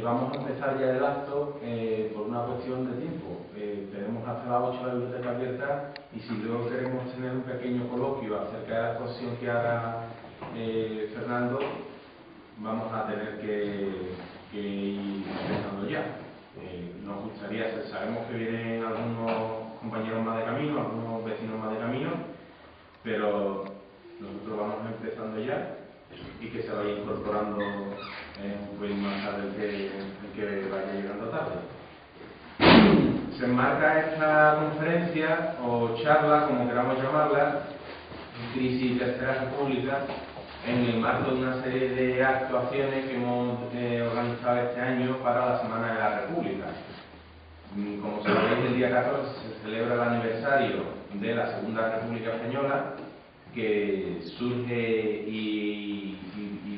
Vamos a empezar ya el acto por una cuestión de tiempo. Tenemos hasta las 8 la biblioteca abierta y si luego queremos tener un pequeño coloquio acerca de la exposición que haga Fernando, vamos a tener que ir empezando ya. Nos gustaría, sabemos que vienen algunos compañeros más de camino, algunos vecinos más de camino, pero nosotros vamos empezando ya y que se vaya incorporando un poquito más tarde el que vaya llegando tarde. Se enmarca esta conferencia o charla, como queramos llamarla, Crisis y Tercera República, en el marco de una serie de actuaciones que hemos organizado este año para la Semana de la República. Como sabéis, el día 14 se celebra el aniversario de la Segunda República Española, que surge y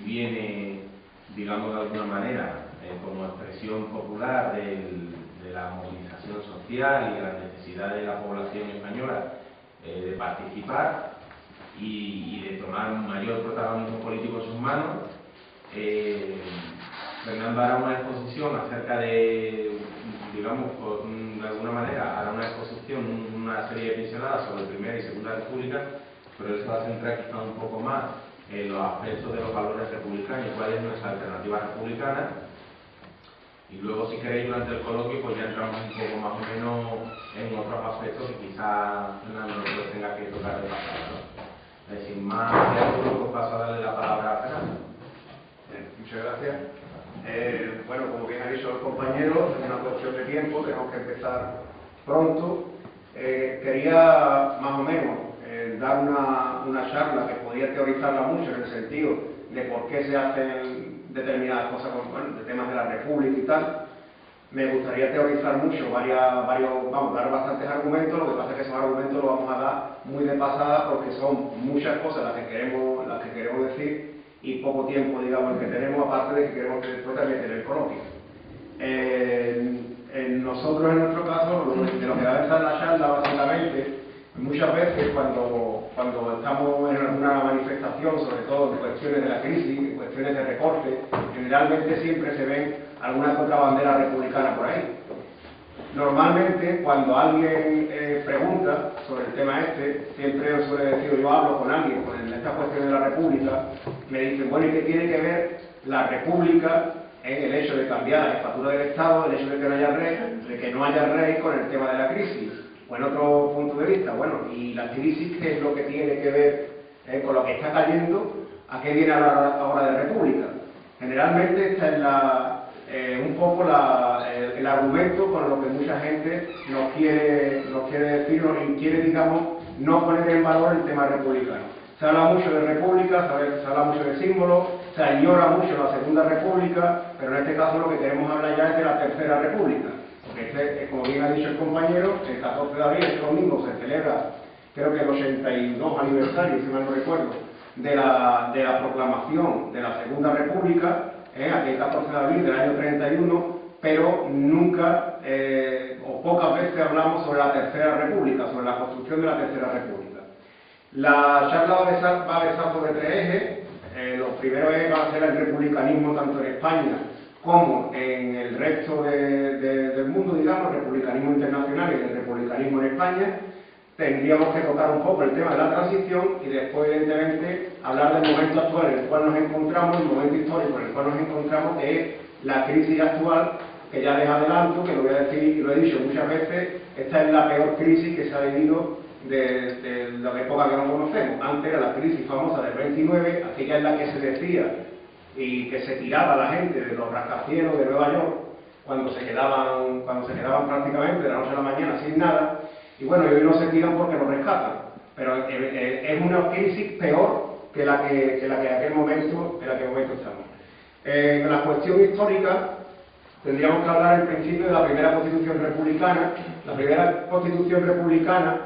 viene, digamos de alguna manera, como expresión popular de la movilización social y de la necesidad de la población española de participar y de tomar un mayor protagonismo político en sus manos. Fernando hará una exposición acerca de, digamos, de alguna manera, hará una exposición, una serie de pinceladas sobre Primera y Segunda República, pero él se va a centrar quizá un poco más en los aspectos de los valores republicanos y cuál es nuestra alternativa republicana. Y luego, si queréis, durante el coloquio, pues ya entramos un poco más o menos en otros aspectos que quizá Fernando no tenga que tocar de pasado. Sin más preámbulo, pues paso a darle la palabra a Fernando. Muchas gracias. Bueno, como bien ha dicho el compañero, es una cuestión de tiempo, tenemos que empezar pronto. Quería más o menos dar una charla que podría teorizarla mucho en el sentido de por qué se hacen determinadas cosas, bueno, de temas de la República y tal. Me gustaría teorizar mucho, dar bastantes argumentos. Lo que pasa es que esos argumentos los vamos a dar muy de pasada porque son muchas cosas las que queremos decir y poco tiempo, digamos, el que tenemos, aparte de que queremos que después también tener coloquio. Nosotros, en nuestro caso, de lo que va a estar la charla, básicamente, muchas veces cuando estamos en alguna manifestación, sobre todo en cuestiones de la crisis, en cuestiones de recorte, generalmente siempre se ven alguna otra bandera republicana por ahí. Normalmente, cuando alguien pregunta sobre el tema siempre suele decir, yo hablo con alguien con esta cuestión de la República, me dicen, bueno, ¿y qué tiene que ver la República en el hecho de cambiar la jefatura del Estado, el hecho de que no haya rey con el tema de la crisis? O en otro punto de vista, bueno, ¿y la crisis qué es lo que tiene que ver con lo que está cayendo? ¿A qué viene ahora de República? Generalmente esta es un poco el argumento con lo que mucha gente nos quiere decir y quiere, digamos, no poner en valor el tema republicano. Se habla mucho de República, se habla mucho de símbolos, se ignora mucho la Segunda República, pero en este caso lo que queremos hablar ya es de la Tercera República. Porque como bien ha dicho el compañero, el 14 de abril, este domingo, se celebra, creo que el 82 aniversario, si mal no recuerdo, de la proclamación de la Segunda República, aquel 14 de abril del año 31, pero nunca o pocas veces hablamos sobre la Tercera República, sobre la construcción de la Tercera República. La charla va a versar sobre tres ejes. Los primeros ejes van a ser el republicanismo tanto en España como en el resto del mundo, digamos, el republicanismo internacional y el republicanismo en España. Tendríamos que tocar un poco el tema de la transición y después, evidentemente, hablar del momento actual en el cual nos encontramos, el momento histórico en el cual nos encontramos, que es la crisis actual, que ya les adelanto, que lo voy a decir y lo he dicho muchas veces, esta es la peor crisis que se ha vivido de la época que no conocemos. Antes era la crisis famosa del 29, aquella en la que se decía y que se tiraba la gente de los rascacielos de Nueva York cuando se quedaban prácticamente de la noche a la mañana sin nada, y bueno, hoy no se tiran porque los rescatan, pero es una crisis peor que la que en aquel momento estamos. En la cuestión histórica tendríamos que hablar en principio de la primera Constitución republicana. La primera Constitución republicana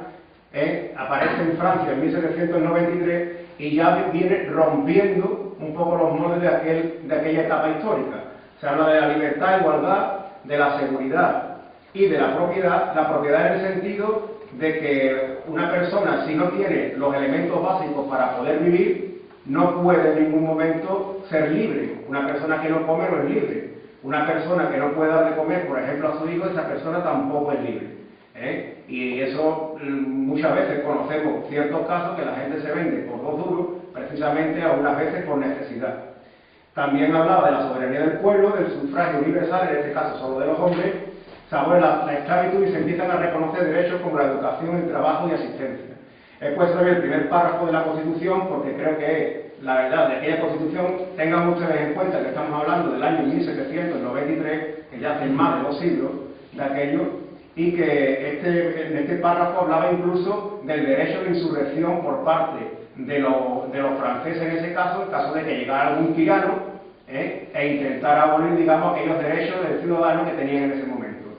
aparece en Francia en 1793 y ya viene rompiendo un poco los moldes de aquella etapa histórica. Se habla de la libertad, igualdad, de la seguridad y de la propiedad en el sentido de que una persona, si no tiene los elementos básicos para poder vivir, no puede en ningún momento ser libre. Una persona que no come no es libre. Una persona que no puede dar de comer, por ejemplo, a su hijo, esa persona tampoco es libre. Y eso muchas veces conocemos ciertos casos que la gente se vende por 2 duros, precisamente algunas veces por necesidad. También hablaba de la soberanía del pueblo, del sufragio universal, en este caso solo de los hombres, se abole la esclavitud y se empiezan a reconocer derechos como la educación, el trabajo y asistencia. He puesto también el primer párrafo de la Constitución porque creo que la verdad de aquella Constitución, tengan ustedes en cuenta que estamos hablando del año 1793, que ya hace más de 2 siglos de aquello, y que en este párrafo hablaba incluso del derecho de insurrección por parte de los franceses en ese caso, en caso de que llegara algún tirano e intentara abolir, digamos, aquellos derechos del ciudadano que tenían en ese momento.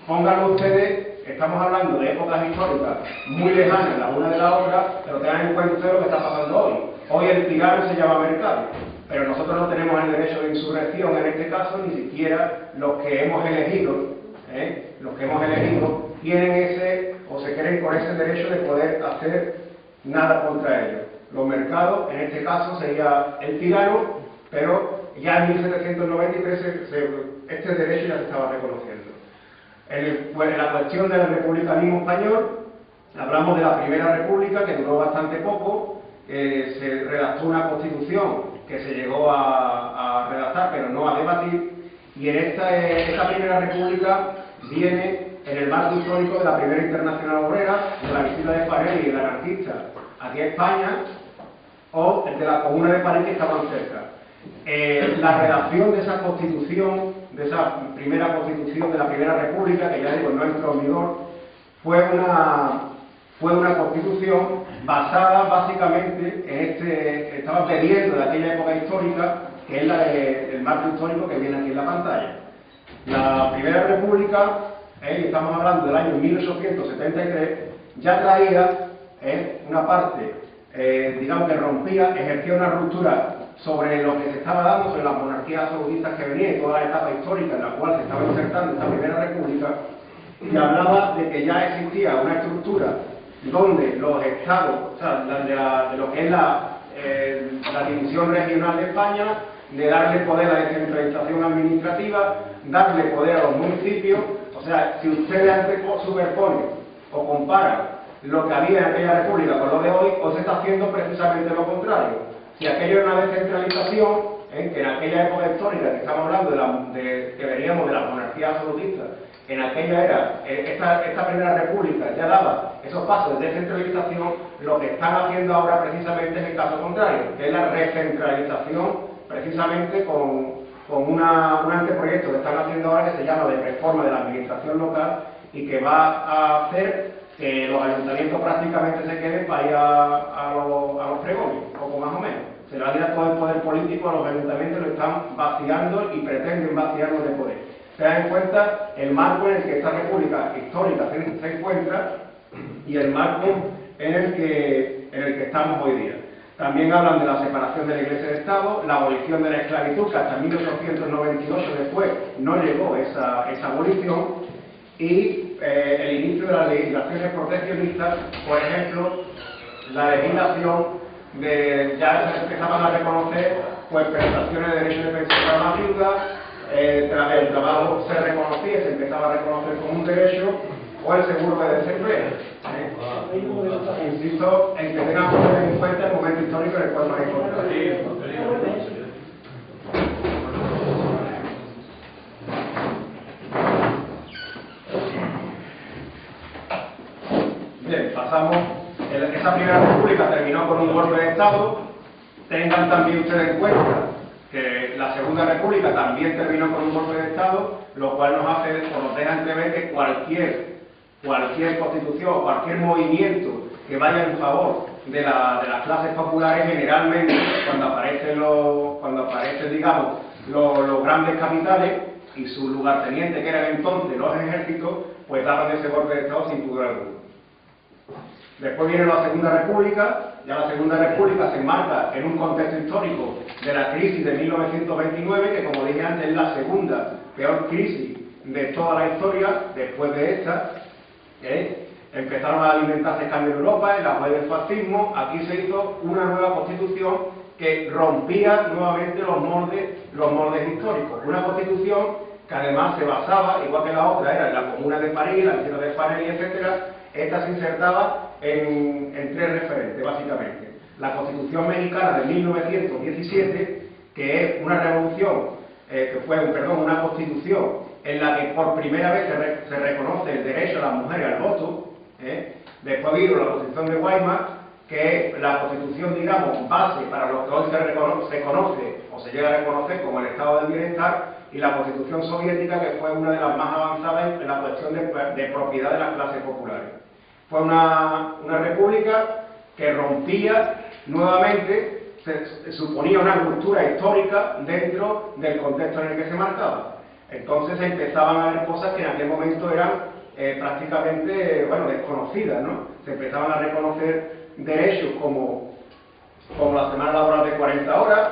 Pónganlo ustedes, estamos hablando de épocas históricas muy lejanas la una de la otra, pero tengan en cuenta ustedes lo que está pasando hoy. Hoy el tirano se llama mercado, pero nosotros no tenemos el derecho de insurrección en este caso, ni siquiera los que hemos elegido, tienen ese, o se creen con ese derecho de poder hacer nada contra ellos. Los mercados, en este caso, sería el tirano, pero ya en 1793 este derecho ya se estaba reconociendo. En la cuestión del republicanismo español, hablamos de la Primera República, que duró bastante poco, se redactó una constitución que se llegó a redactar, pero no a debatir, y en esta Primera República viene en el marco histórico de la Primera Internacional Obrera, de la visita de Farel y el anarquista aquí a España, o de la Comuna de París que estaban cerca. La redacción de esa constitución, de esa primera constitución de la Primera República, que ya digo, no entró en vigor, fue una constitución basada básicamente en estaba bebiendo de aquella época histórica, que es la del marco histórico que viene aquí en la pantalla. La Primera República, y estamos hablando del año 1873, ya traía una parte, digamos que rompía, ejercía una ruptura sobre lo que se estaba dando, sobre las monarquías absolutistas que venían y toda la etapa histórica en la cual se estaba insertando esta Primera República, y hablaba de que ya existía una estructura donde los estados, o sea, de lo que es la división regional de España, de darle poder a la descentralización administrativa, darle poder a los municipios. O sea, si ustedes superponen o comparan lo que había en aquella república con lo de hoy, se está haciendo precisamente lo contrario. Si aquello era una descentralización, que en aquella época histórica que estamos hablando que veníamos de las monarquías absolutistas, en aquella era, esta Primera República ya daba esos pasos de descentralización, lo que están haciendo ahora precisamente es el caso contrario, que es la recentralización, precisamente con un anteproyecto que están haciendo ahora que se llama de reforma de la administración local y que va a hacer que los ayuntamientos prácticamente se queden para ir a los pregones, poco más o menos. Se le va a dar todo el poder político a los ayuntamientos, lo están vaciando y pretenden vaciarlo de poder. Se dan en cuenta el marco en el que esta república histórica se encuentra y el marco en el que estamos hoy día. También hablan de la separación de la Iglesia del Estado, la abolición de la esclavitud, que hasta 1898 después no llegó esa abolición, y el inicio de las legislaciones proteccionistas, por ejemplo, la legislación ya se empezaban a reconocer pues prestaciones de derechos de pensión para la viuda, el trabajo se reconocía, se empezaba a reconocer como un derecho, o el seguro de desempleo. Insisto en que tengan en cuenta el momento histórico en el cual nos encontramos. Bien, pasamos. Esa Primera República terminó con un golpe de Estado. Tengan también ustedes en cuenta que la Segunda República también terminó con un golpe de Estado, lo cual nos deja entrever que cualquier constitución o cualquier movimiento que vaya en favor de las clases populares, generalmente cuando aparecen digamos los grandes capitales y sus lugartenientes, que eran entonces los ejércitos, pues daban ese golpe de Estado sin duda alguna. Después viene la Segunda República. Ya la Segunda República se enmarca en un contexto histórico de la crisis de 1929, que como dije antes es la segunda peor crisis de toda la historia. Después de esta, empezaron a alimentarse cambios en Europa, en la web del fascismo. Aquí se hizo una nueva constitución que rompía nuevamente los moldes históricos. Una constitución que además se basaba, igual que la otra, era en la Comuna de París, la Ciudad de París, etcétera. Esta se insertaba en tres referentes, básicamente. La Constitución Mexicana de 1917, que es una revolución, una constitución en la que por primera vez se reconoce el derecho a las mujeres al voto. Después vino la Constitución de Weimar, que es la constitución, digamos, base para lo que hoy se conoce o se llega a reconocer como el Estado del Bienestar, y la Constitución soviética, que fue una de las más avanzadas en la cuestión de propiedad de las clases populares. Fue una república que rompía nuevamente, suponía una ruptura histórica dentro del contexto en el que se marcaba. Entonces empezaban a haber cosas que en aquel momento eran prácticamente, desconocidas, ¿no? Se empezaban a reconocer derechos como la semana laboral de 40 horas,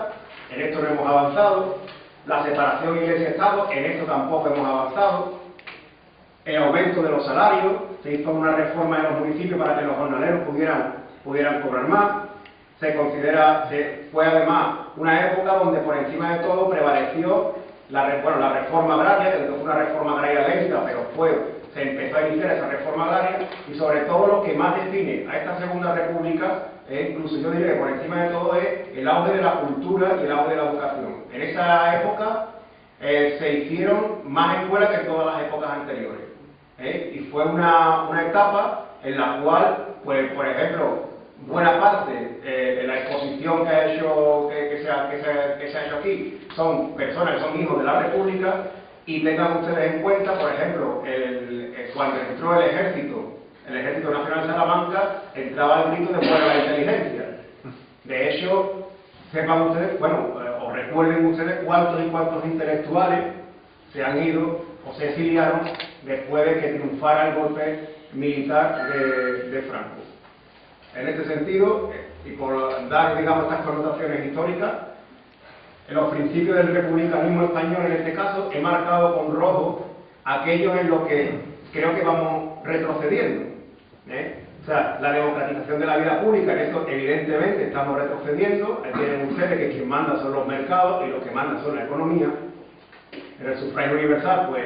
en esto no hemos avanzado. La separación Iglesia-Estado, en esto tampoco hemos avanzado. El aumento de los salarios, se hizo una reforma en los municipios para que los jornaleros pudieran cobrar más. Fue además una época donde por encima de todo prevaleció la reforma agraria, que fue una reforma agraria lenta, pero se empezó a iniciar esa reforma agraria, y sobre todo lo que más define a esta Segunda República, incluso yo diría que por encima de todo, es el auge de la cultura y el auge de la educación. En esa época se hicieron más escuelas que en todas las épocas anteriores, y fue una etapa en la cual, pues, por ejemplo, buena parte de la exposición que se ha hecho aquí son personas que son hijos de la República. Y tengan ustedes en cuenta, por ejemplo, cuando entró el Ejército Nacional de Salamanca, entraba el grito de fuera la inteligencia. De hecho, sepan ustedes, o recuerden ustedes cuántos y cuántos intelectuales se han ido o se exiliaron después de que triunfara el golpe militar de Franco. En este sentido, y por dar, digamos, estas connotaciones históricas, en los principios del republicanismo español, en este caso, he marcado con rojo aquello en lo que creo que vamos retrocediendo. O sea, la democratización de la vida pública, en esto evidentemente estamos retrocediendo. Ahí tienen ustedes que quien manda son los mercados y los que mandan son la economía. En el sufragio universal, pues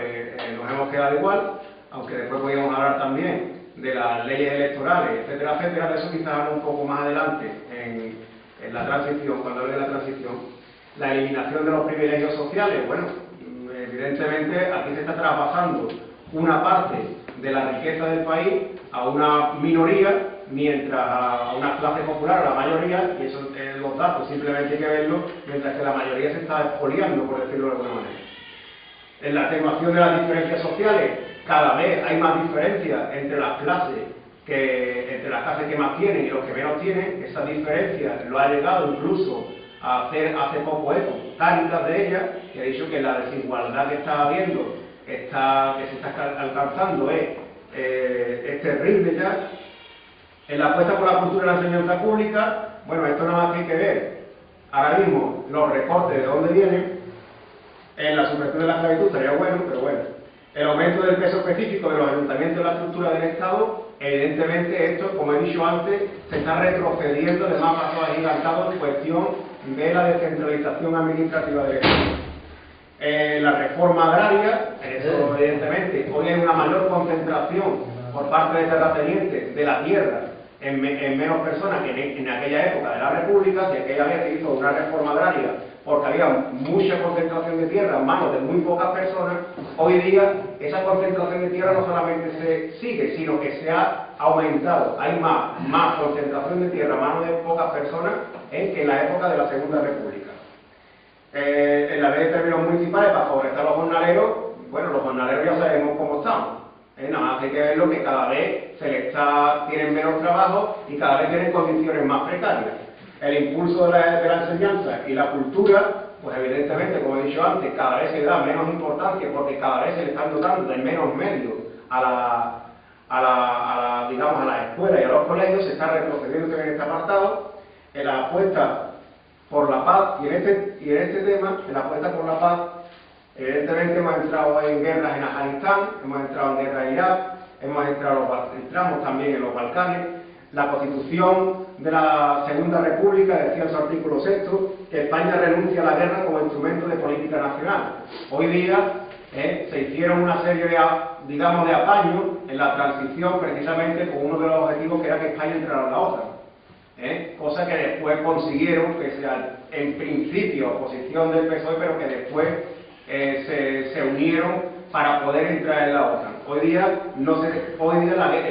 nos hemos quedado igual, aunque después podríamos hablar también de las leyes electorales, etcétera, etcétera. De eso quizás hablo un poco más adelante en la transición, cuando hable de la transición. La eliminación de los privilegios sociales, evidentemente aquí se está trasvasando una parte de la riqueza del país a una minoría, mientras a una clase popular, a la mayoría, y eso los datos simplemente hay que verlos, mientras que la mayoría se está expoliando, por decirlo de alguna manera. En la atenuación de las diferencias sociales, cada vez hay más diferencias entre las clases que más tienen y los que menos tienen. Esa diferencia lo ha llegado incluso a hacer hace poco eco, tantas de ellas, que he dicho que la desigualdad que está habiendo, que se está alcanzando es terrible ya. En la apuesta por la cultura y la enseñanza pública, esto nada más que hay que ver ahora mismo los recortes de dónde vienen. En la supresión de la esclavitud estaría bueno, pero bueno. El aumento del peso específico de los ayuntamientos en la estructura del Estado, evidentemente esto, como he dicho antes, se está retrocediendo de más pasos agigantados en cuestión de la descentralización administrativa del Estado. La reforma agraria, eso evidentemente, hoy hay una mayor concentración por parte de terratenientes de la tierra en menos personas que en aquella época de la República. Si aquella vez se hizo una reforma agraria porque había mucha concentración de tierra en manos de muy pocas personas, hoy día esa concentración de tierra no solamente se sigue, sino que se ha aumentado. Hay más concentración de tierra en manos de pocas personas que en la época de la Segunda República. En la ley de términos municipales, para favorecer a los jornaleros, los jornaleros ya sabemos cómo estamos. Nada más hay que verlo, que cada vez tienen menos trabajo y cada vez tienen condiciones más precarias. El impulso de la enseñanza y la cultura, pues evidentemente, como he dicho antes, cada vez se da menos importancia porque cada vez se le están dotando de menos medios a la escuela y a los colegios. Se está retrocediendo en este apartado. En la apuesta por la paz y en este tema, en la apuesta por la paz, evidentemente hemos entrado en guerras en Afganistán, hemos entrado en guerra en Irak, entramos también en los Balcanes. La Constitución de la Segunda República decía en su artículo 6º que España renuncia a la guerra como instrumento de política nacional. Hoy día se hicieron una serie de, digamos, de apaños en la transición precisamente con uno de los objetivos que era que España entrara en la OTAN. Cosa que después consiguieron, pese a, en principio, oposición del PSOE, pero que después se unieron para poder entrar en la OTAN. Hoy día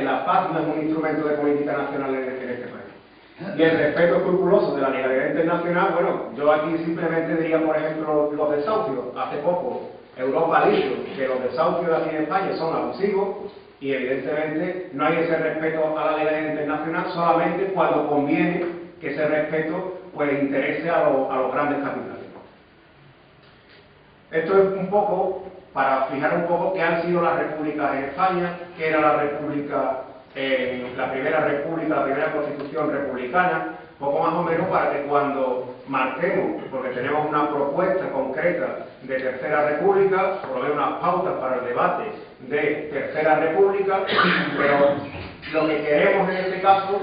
la paz no es un instrumento de política nacional en este país. Y el respeto escrupuloso de la legalidad internacional, bueno, yo aquí simplemente diría, por ejemplo, los desahucios. Hace poco Europa ha dicho que los desahucios aquí en España son abusivos y evidentemente no hay ese respeto a la legalidad internacional solamente cuando conviene que ese respeto pues interese a los grandes capitales. Esto es un poco para fijar un poco qué han sido las repúblicas en España, qué era la república, la primera constitución republicana, poco más o menos para que cuando marquemos, porque tenemos una propuesta concreta de Tercera República, por lo menos unas pautas para el debate de Tercera República, pero lo que queremos en este caso,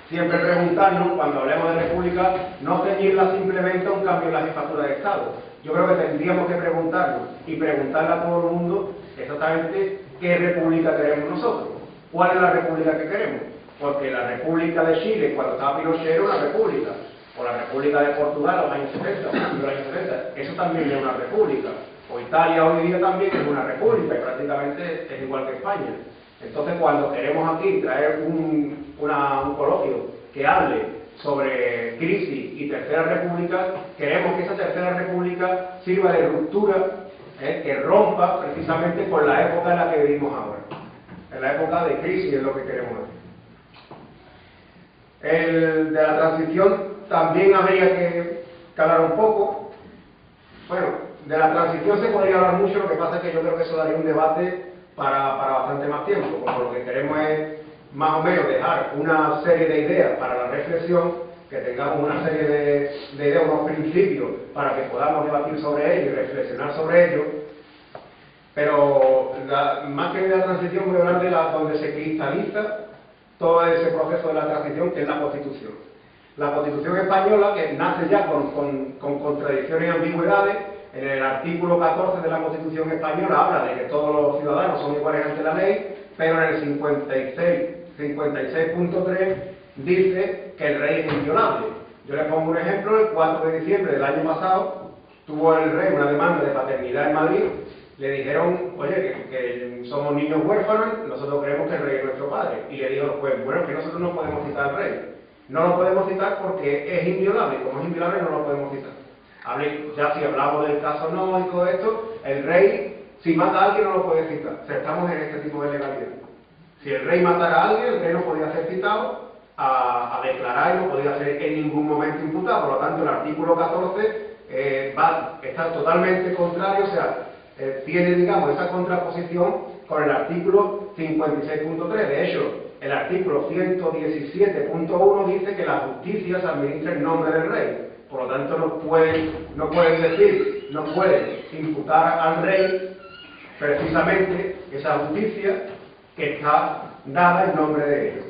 siempre preguntarnos, cuando hablemos de república, no ceñirla simplemente a un cambio en la jefatura de Estado. Yo creo que tendríamos que preguntarnos y preguntarle a todo el mundo exactamente qué república queremos nosotros, cuál es la república que queremos. Porque la República de Chile, cuando estaba Pinochet, era una república, o la República de Portugal en los años 70, eso también es una república, o Italia hoy día también es una república, y prácticamente es igual que España. Entonces, cuando queremos aquí traer un coloquio que hable sobre crisis y Tercera República, queremos que esa Tercera República sirva de ruptura, que rompa precisamente con la época en la que vivimos ahora. En la época de crisis es lo que queremos hacer. De la transición también habría que hablar un poco. Bueno, de la transición se podría hablar mucho, lo que pasa es que yo creo que eso daría un debate para bastante más tiempo, como lo que queremos es más o menos dejar una serie de ideas para la reflexión, que tengamos una serie de ideas, unos principios para que podamos debatir sobre ello y reflexionar sobre ello. Pero más que de la transición voy a hablar de donde se cristaliza todo ese proceso de la transición, que es la Constitución. La Constitución española, que nace ya con contradicciones y ambigüedades, en el artículo 14 de la Constitución española habla de que todos los ciudadanos son iguales ante la ley, pero en el 56.3 dice que el rey es inviolable. Yo les pongo un ejemplo: el 4 de diciembre del año pasado tuvo el rey una demanda de paternidad en Madrid. Le dijeron, oye, que somos niños huérfanos, nosotros creemos que el rey es nuestro padre. Y le dijo, pues bueno, que nosotros no podemos citar al rey. No lo podemos citar porque es inviolable, y como es inviolable no lo podemos citar. Ya si hablamos del caso no y todo esto, el rey, si mata a alguien no lo puede citar. O sea, estamos en este tipo de legalidad. Si el rey matara a alguien, el rey no podía ser citado a declarar y no podía ser en ningún momento imputado. Por lo tanto, el artículo 14 está totalmente contrario, o sea, tiene, digamos, esa contraposición con el artículo 56.3. De hecho, el artículo 117.1 dice que la justicia se administra en nombre del rey. Por lo tanto, no pueden imputar al rey precisamente esa justicia que está dada en nombre de ellos.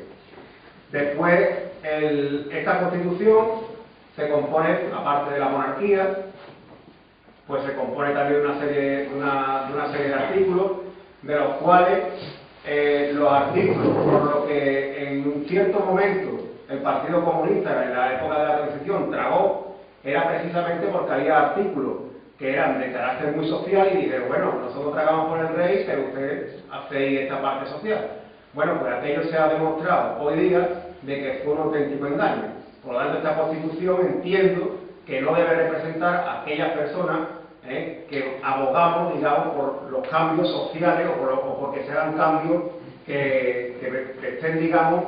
Después, esta Constitución se compone, aparte de la monarquía, pues se compone también de una serie de artículos, de los cuales los artículos por lo que en un cierto momento el Partido Comunista en la época de la transición tragó, era precisamente porque había artículos que eran de carácter muy social y dijeron, bueno, nosotros tragamos por el rey, pero ustedes hacéis esta parte social. Bueno, pues aquello se ha demostrado hoy día de que fue un auténtico engaño. Por lo tanto, esta Constitución entiendo que no debe representar a aquellas personas que abogamos, digamos, por los cambios sociales o porque se hagan cambios que estén, digamos,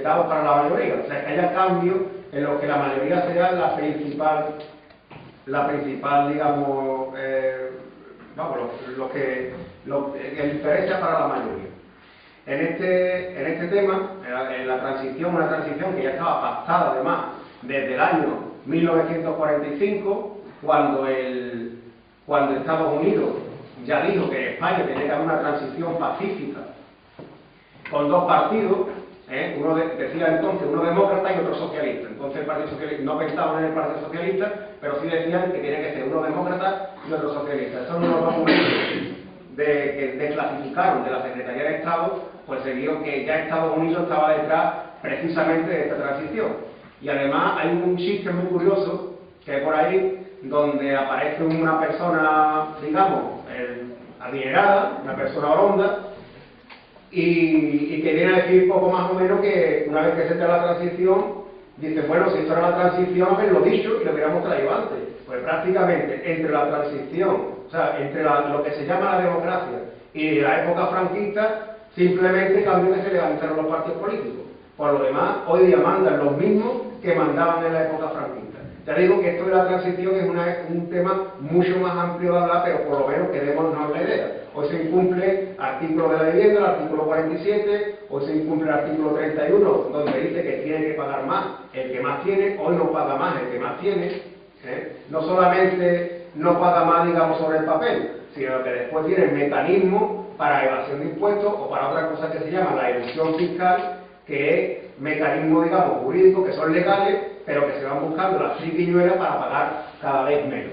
dados para la mayoría. O sea, que haya cambios en los que la mayoría sea la principal, digamos, el interés sea para la mayoría. En este tema, en la transición, una transición que ya estaba pactada además desde el año 1945, cuando Estados Unidos ya dijo que España tenía que haber una transición pacífica con dos partidos, Decía entonces uno demócrata y otro socialista. Entonces el Partido Socialista no pensaban en el Partido Socialista, pero sí decían que tiene que ser uno demócrata y otro socialista. Estos son unos documentos que desclasificaron de la Secretaría de Estado, pues se vio que ya Estados Unidos estaba detrás precisamente de esta transición. Y además hay un chiste muy curioso que hay por ahí, donde aparece una persona, digamos, adinerada, una persona oronda, y que viene a decir poco más o menos que una vez que se da la transición, dice, bueno, si esto era la transición, haberlo dicho y lo hubiéramos traído antes. Pues prácticamente entre la transición, o sea, entre lo que se llama la democracia y la época franquista, simplemente cambió que se levantaron los partidos políticos. Por lo demás, hoy día mandan los mismos que mandaban en la época franquista. Ya digo que esto de la transición es un tema mucho más amplio de hablar, pero por lo menos quedémonos la idea. Hoy se incumple artículo de la vivienda, el artículo 47, hoy se incumple el artículo 31, donde dice que tiene que pagar más el que más tiene, hoy no paga más el que más tiene. No solamente no paga más, digamos, sobre el papel, sino que después tiene mecanismos para evasión de impuestos o para otra cosa que se llama la elusión fiscal, que es mecanismos, digamos, jurídicos que son legales, pero que se van buscando las triquiñuelas para pagar cada vez menos.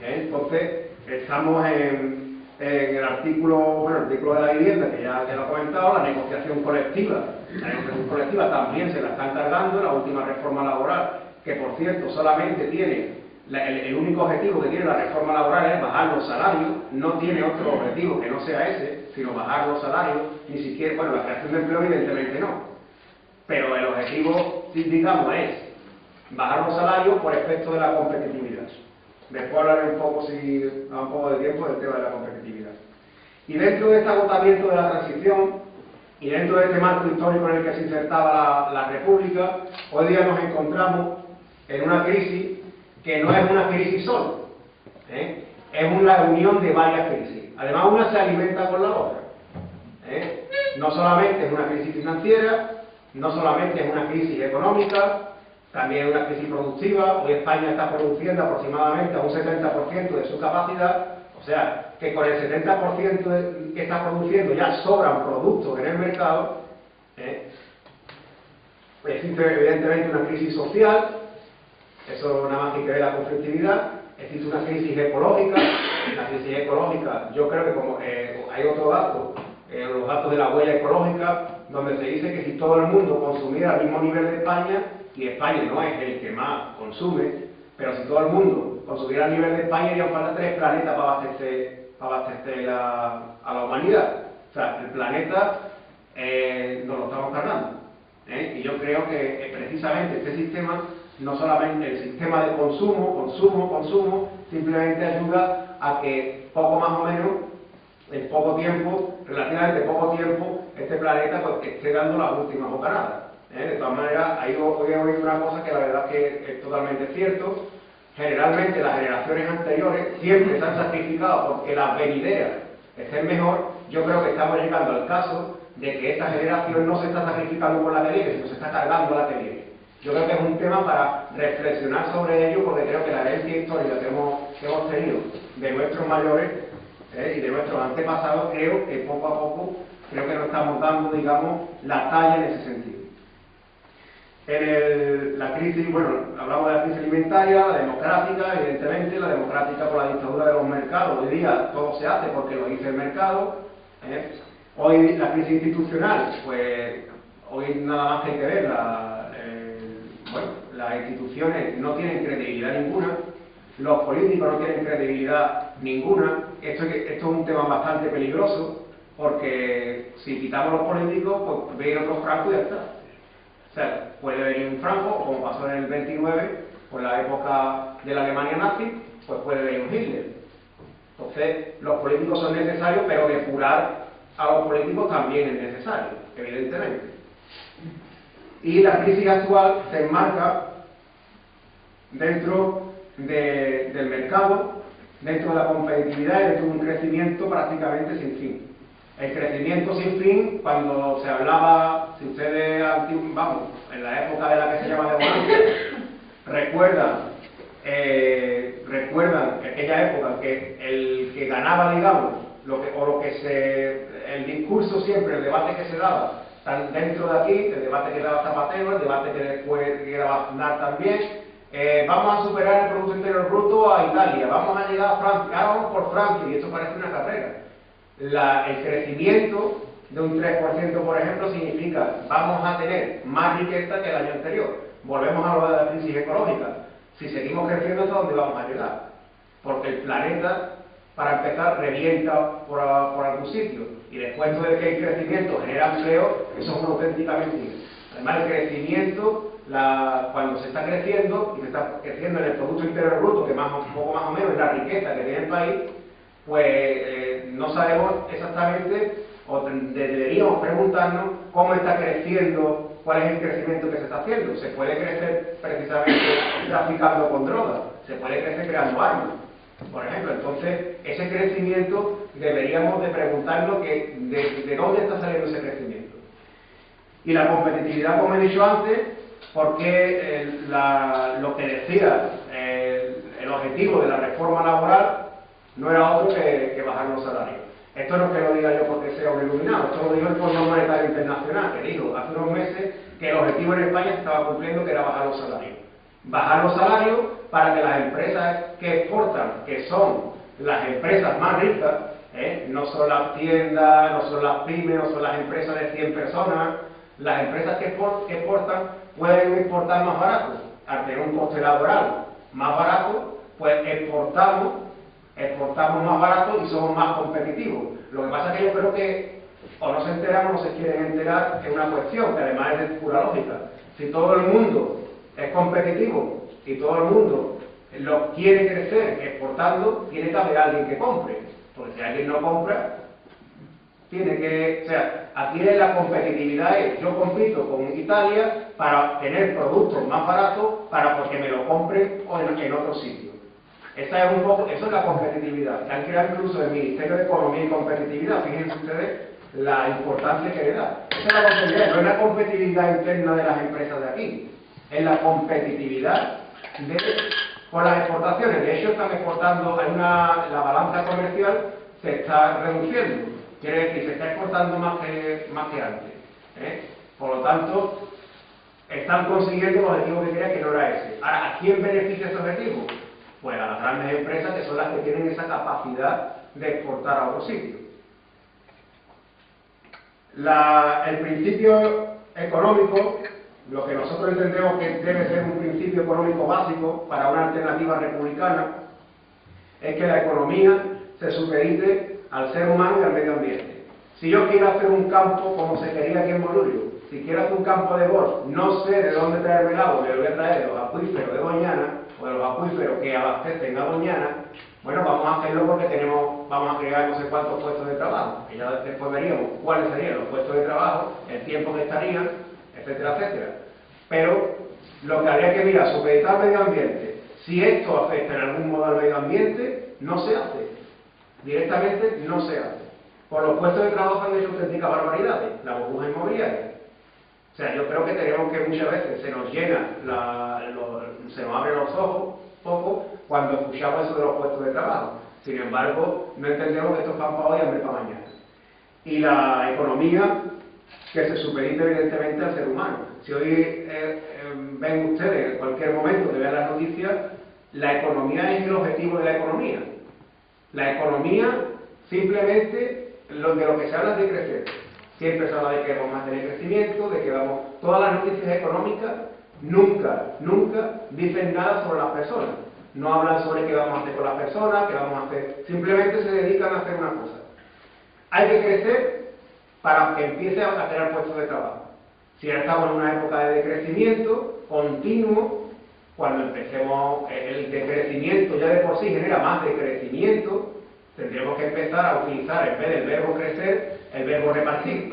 Entonces, estamos en el artículo de la vivienda, que ya lo he comentado, la negociación colectiva. La negociación colectiva también se la están cargando en la última reforma laboral, que por cierto solamente tiene, el único objetivo que tiene la reforma laboral es bajar los salarios, no tiene otro objetivo que no sea ese, sino bajar los salarios, ni siquiera, bueno, la creación de empleo evidentemente no, pero el objetivo, digamos, es bajar los salarios por efecto de la competitividad. Después hablaré un poco, si da un poco de tiempo, del tema de la competitividad. Y dentro de este agotamiento de la transición, y dentro de este marco histórico en el que se insertaba la República, hoy día nos encontramos en una crisis que no es una crisis solo, es una unión de varias crisis. Además, una se alimenta con la otra. No solamente es una crisis financiera, no solamente es una crisis económica, también es una crisis productiva. Hoy España está produciendo aproximadamente a un 70% de su capacidad, o sea, que con el 70% que está produciendo ya sobran productos en el mercado. Existe evidentemente una crisis social, eso nada más que ver la conflictividad. Existe una crisis ecológica. La crisis ecológica, yo creo que como hay otro dato, los datos de la huella ecológica, donde se dice que si todo el mundo consumiera al mismo nivel de España, y España no es el que más consume, pero si todo el mundo consumiera al nivel de España, harían falta 3 planetas para abastecer a la humanidad. O sea, el planeta nos lo estamos cargando. Y yo creo que precisamente este sistema, no solamente el sistema de consumo, simplemente ayuda a que poco más o menos, en poco tiempo, relativamente poco tiempo, este planeta pues, esté dando las últimas bocanadas. De todas maneras, ahí voy a oír una cosa que la verdad que es totalmente cierto. Generalmente las generaciones anteriores siempre se han sacrificado porque las venideras estén mejor. Yo creo que estamos llegando al caso de que esta generación no se está sacrificando por la que viene, sino se está cargando la que viene. Yo creo que es un tema para reflexionar sobre ello, porque creo que la herencia histórica que hemos tenido de nuestros mayores y de nuestros antepasados, creo que poco a poco creo que nos estamos dando, digamos, la talla en ese sentido. La crisis, bueno, hablamos de la crisis alimentaria, la democrática, evidentemente, la democrática por la dictadura de los mercados. Hoy día todo se hace porque lo dice el mercado. Hoy la crisis institucional, pues hoy nada más que hay que ver, bueno, las instituciones no tienen credibilidad ninguna, los políticos no tienen credibilidad ninguna. Esto es un tema bastante peligroso, porque si quitamos los políticos, pues viene otro Franco y ya está. O sea, puede venir un Franco, como pasó en el 29, por la época de la Alemania nazi, pues puede venir un Hitler. Entonces, los políticos son necesarios, pero depurar a los políticos también es necesario, evidentemente. Y la crisis actual se enmarca dentro del mercado, dentro de la competitividad y dentro de un crecimiento prácticamente sin fin. El crecimiento sin fin, cuando se hablaba, si ustedes, vamos, en la época de la que se llama de bonanza, recuerdan aquella época que el que ganaba, digamos, el discurso siempre, el debate que se daba, están dentro de aquí, el debate que daba Zapatero, el debate que después que daba Aznar también. Vamos a superar el Producto Interior Bruto a Italia, vamos a llegar a Francia, ahora vamos por Francia, y esto parece una carrera. El crecimiento de un 3%, por ejemplo, significa vamos a tener más riqueza que el año anterior. Volvemos a lo de la crisis ecológica. Si seguimos creciendo, ¿hasta dónde vamos a llegar? Porque el planeta, para empezar, revienta por algún sitio. Y después de que el crecimiento genera empleo, eso es una auténtica mentira. Además, el crecimiento, cuando se está creciendo, y se está creciendo en el Producto Interior Bruto, que un poco más o menos es la riqueza que tiene el país, pues no sabemos exactamente, o deberíamos preguntarnos cómo está creciendo, cuál es el crecimiento que se está haciendo. Se puede crecer precisamente traficando con drogas, se puede crecer creando armas, por ejemplo. Entonces, ese crecimiento deberíamos de preguntarnos de dónde está saliendo ese crecimiento. Y la competitividad, como he dicho antes, porque lo que decía el objetivo de la reforma laboral no era otro que bajar los salarios. Esto no es que lo diga yo porque sea un iluminado, esto lo dijo el Fondo Monetario Internacional, que dijo hace unos meses que el objetivo en España se estaba cumpliendo, que era bajar los salarios. Bajar los salarios para que las empresas que exportan, que son las empresas más ricas, no son las tiendas, no son las pymes, no son las empresas de 100 personas, las empresas que exportan pueden exportar más barato. Al tener un coste laboral más barato, pues exportamos más barato y somos más competitivos. Lo que pasa es que yo creo que o no se enteran o no se quieren enterar de una cuestión, que además es de pura lógica. Si todo el mundo es competitivo y todo el mundo lo quiere crecer exportando, tiene que haber alguien que compre. Porque si alguien no compra, o sea, aquí la competitividad es, yo compito con Italia para tener productos más baratos porque me lo compren en otro sitio. Eso es la competitividad. Que han creado incluso el Ministerio de Economía y Competitividad. Fíjense ustedes la importancia que le da. Esa es la competitividad, no es la competitividad interna de las empresas de aquí, es la competitividad con las exportaciones. De hecho, están exportando, la balanza comercial se está reduciendo. Quiere decir, se está exportando más que antes. Por lo tanto, están consiguiendo el objetivo que querían, que no era ese. Ahora, ¿a quién beneficia ese objetivo? Pues a las grandes empresas, que son las que tienen esa capacidad de exportar a otro sitio. El principio económico, lo que nosotros entendemos que debe ser un principio económico básico para una alternativa republicana, es que la economía se supedite al ser humano y al medio ambiente. Si yo quiero hacer un campo como se quería aquí en Morurio, si quiero hacer un campo de golf, no sé de dónde traerme el agua, me lo voy a traer de los acuíferos de Doñana, o de los acuíferos que abastecen a Doñana, bueno, vamos a hacerlo porque vamos a crear no sé cuántos puestos de trabajo, y ya después veríamos cuáles serían los puestos de trabajo, el tiempo que estarían, etcétera, etcétera. Pero lo que habría que mirar, supeditar al medio ambiente, si esto afecta en algún modo al medio ambiente, no se hace. Directamente no se hace. Por los puestos de trabajo han hecho auténticas barbaridades, la burbuja inmobiliaria. O sea, yo creo que tenemos que muchas veces se nos abren los ojos poco cuando escuchamos eso de los puestos de trabajo. Sin embargo, no entendemos que esto es pan para hoy y hambre para mañana. Y la economía que se supedite evidentemente al ser humano. Si hoy ven ustedes en cualquier momento que vean las noticias, la economía es el objetivo de la economía. La economía simplemente de lo que se habla es de crecer. Siempre se habla de que vamos a tener crecimiento, de que vamos... Todas las noticias económicas nunca dicen nada sobre las personas. No hablan sobre qué vamos a hacer con las personas, qué vamos a hacer... Simplemente se dedican a hacer una cosa. Hay que crecer para que empiece a crear puestos de trabajo. Si ya estamos en una época de decrecimiento continuo, cuando empecemos el decrecimiento ya de por sí genera más decrecimiento, tendremos que empezar a utilizar, en vez del verbo crecer, el verbo repartir.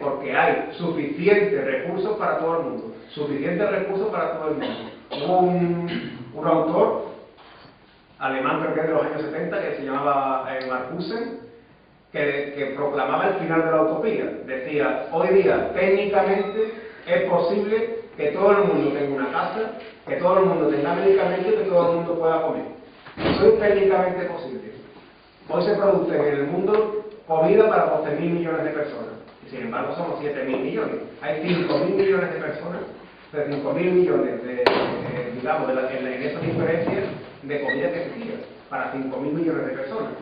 Porque hay suficientes recursos para todo el mundo. Suficientes recursos para todo el mundo. Hubo un autor alemán, creo que de los años 70, que se llamaba Marcusen, que proclamaba el final de la utopía. Decía, hoy día técnicamente es posible que todo el mundo tenga una casa, que todo el mundo tenga medicamentos y que todo el mundo pueda comer. Eso es técnicamente posible. Hoy se produce en el mundo comida para 12.000 millones de personas. y sin embargo somos 7.000 millones. Hay 5.000 millones de personas, de 5.000 millones digamos, en esas diferencias de comida que se tira, para 5.000 millones de personas.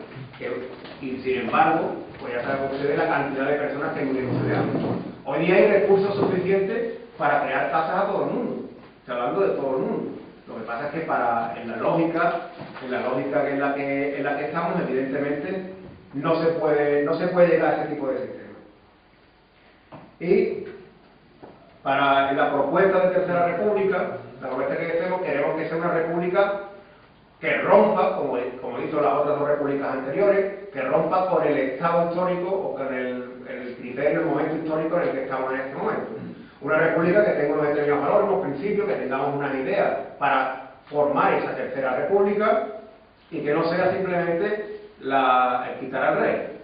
Y sin embargo, pues ya saben ustedes la cantidad de personas que murieron de hambre. Hoy día hay recursos suficientes para crear casas a todo el mundo. Estoy hablando de todo el mundo. Lo que pasa es que en la lógica en la que estamos, evidentemente, no se puede llegar a ese tipo de sistema. Y en la propuesta de Tercera República, la propuesta que hacemos, queremos que sea una república que rompa, como hizo las otras dos repúblicas anteriores, que rompa con el estado histórico o con el criterio, el momento histórico en el que estamos en este momento. Una república que tenga unos determinados valores, unos principios, que tengamos unas ideas para formar esa Tercera República y que no sea simplemente el quitar al rey.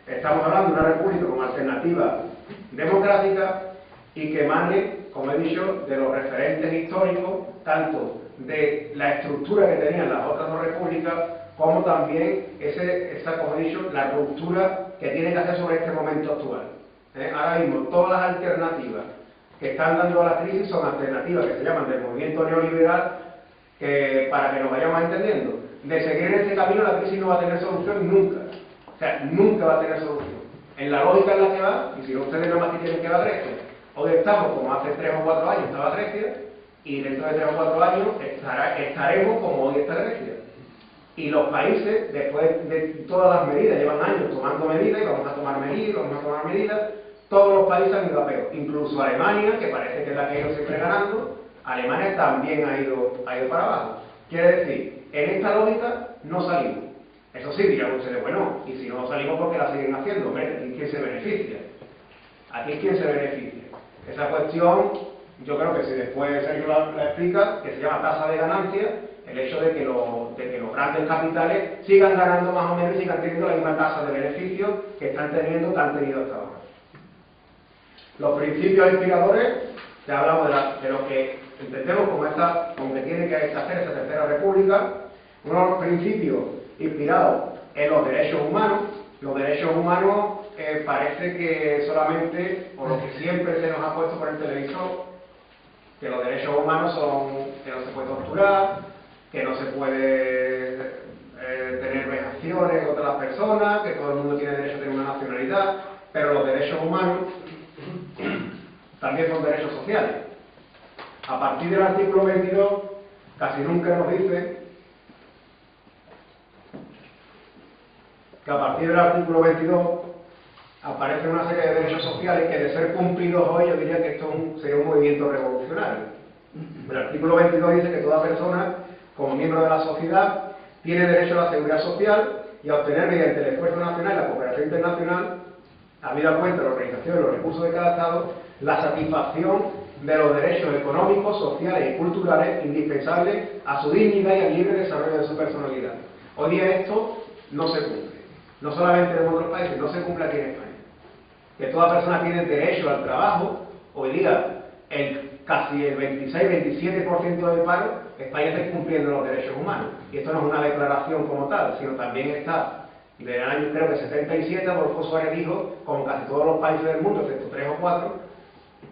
Estamos hablando de una república como alternativa democrática y que emane, como he dicho, de los referentes históricos, tanto de la estructura que tenían las otras dos repúblicas, como también como he dicho, la ruptura que tiene que hacer sobre este momento actual. Ahora mismo, todas las alternativas que están dando a la crisis son alternativas que se llaman del movimiento neoliberal, que, para que nos vayamos entendiendo, de seguir en este camino la crisis no va a tener solución nunca. O sea, nunca va a tener solución. En la lógica en la que va, y si no ustedes nada más que tienen que ir a Grecia, hoy estamos como hace 3 o 4 años estaba Grecia, y dentro de 3 o 4 años estaremos como hoy está Grecia. Y los países, después de todas las medidas, llevan años tomando medidas, y vamos a tomar medidas, todos los países han ido a peor. Incluso Alemania, que parece que es la que ha ido siempre ganando, Alemania también ha ido para abajo. Quiere decir, en esta lógica no salimos. Eso sí, dirán ustedes, bueno, y si no salimos, ¿por qué la siguen haciendo? Hombre, ¿quién se beneficia? ¿Aquí quién se beneficia? Esa cuestión, yo creo que si después Sergio la explica, que se llama tasa de ganancia, el hecho de que los grandes capitales sigan ganando más o menos y sigan teniendo la misma tasa de beneficio que han tenido hasta ahora. Los principios inspiradores, ya hablamos de lo que entendemos como que tiene que hacer esa Tercera República. Uno de los principios inspirados en los derechos humanos. Los derechos humanos parece que solamente, o lo que siempre se nos ha puesto por el televisor, que los derechos humanos son que no se puede torturar, que no se puede tener vejaciones contra las personas, que todo el mundo tiene derecho a tener una nacionalidad, pero los derechos humanos también son derechos sociales. A partir del artículo 22, casi nunca nos dice que a partir del artículo 22 aparece una serie de derechos sociales que, de ser cumplidos hoy, yo diría que esto sería un movimiento revolucionario. El artículo 22 dice que toda persona, como miembro de la sociedad, tiene derecho a la seguridad social y a obtener, mediante el esfuerzo nacional y la cooperación internacional, habida cuenta de la organización y los recursos de cada Estado, la satisfacción de los derechos económicos, sociales y culturales indispensables a su dignidad y al libre desarrollo de su personalidad. Hoy día esto no se cumple. No solamente en otros países, no se cumple aquí en España. Que toda persona tiene derecho al trabajo. Hoy día, casi el 26-27% del paro, España está incumpliendo los derechos humanos. Y esto no es una declaración como tal, sino también está, desde el año creo que 77, Adolfo Suárez dijo, como casi todos los países del mundo, excepto 3 o 4,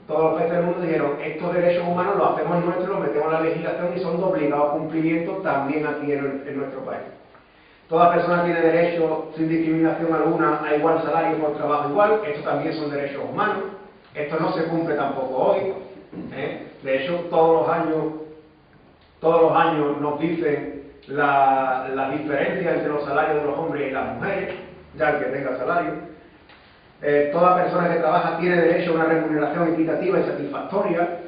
todos los países del mundo dijeron, estos derechos humanos los hacemos nuestros, los metemos en la legislación y son de obligado cumplimiento también aquí en nuestro país. Toda persona tiene derecho, sin discriminación alguna, a igual salario por trabajo igual. Estos también son derechos humanos. Esto no se cumple tampoco hoy. De hecho, todos los años nos dicen la diferencia entre los salarios de los hombres y las mujeres, ya el que tenga salario. Toda persona que trabaja tiene derecho a una remuneración equitativa y satisfactoria,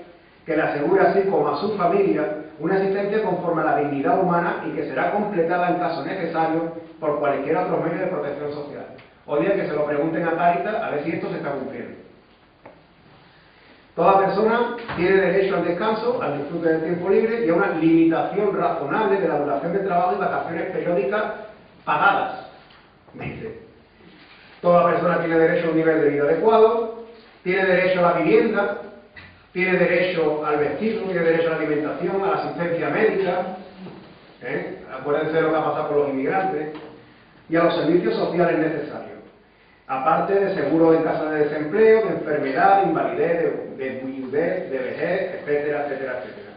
que le asegura así como a su familia una existencia conforme a la dignidad humana y que será completada en caso necesario por cualquier otro medio de protección social. Hoy día que se lo pregunten a Cáritas a ver si esto se está cumpliendo. Toda persona tiene derecho al descanso, al disfrute del tiempo libre y a una limitación razonable de la duración de trabajo y vacaciones periódicas pagadas, dice. Toda persona tiene derecho a un nivel de vida adecuado, tiene derecho a la vivienda, tiene derecho al vestido, tiene derecho a la alimentación, a la asistencia médica, acuérdense de lo que ha pasado con los inmigrantes, y a los servicios sociales necesarios. aparte de seguro en caso de desempleo, de enfermedad, de invalidez, de viudez, de vejez, etcétera, etcétera, etcétera.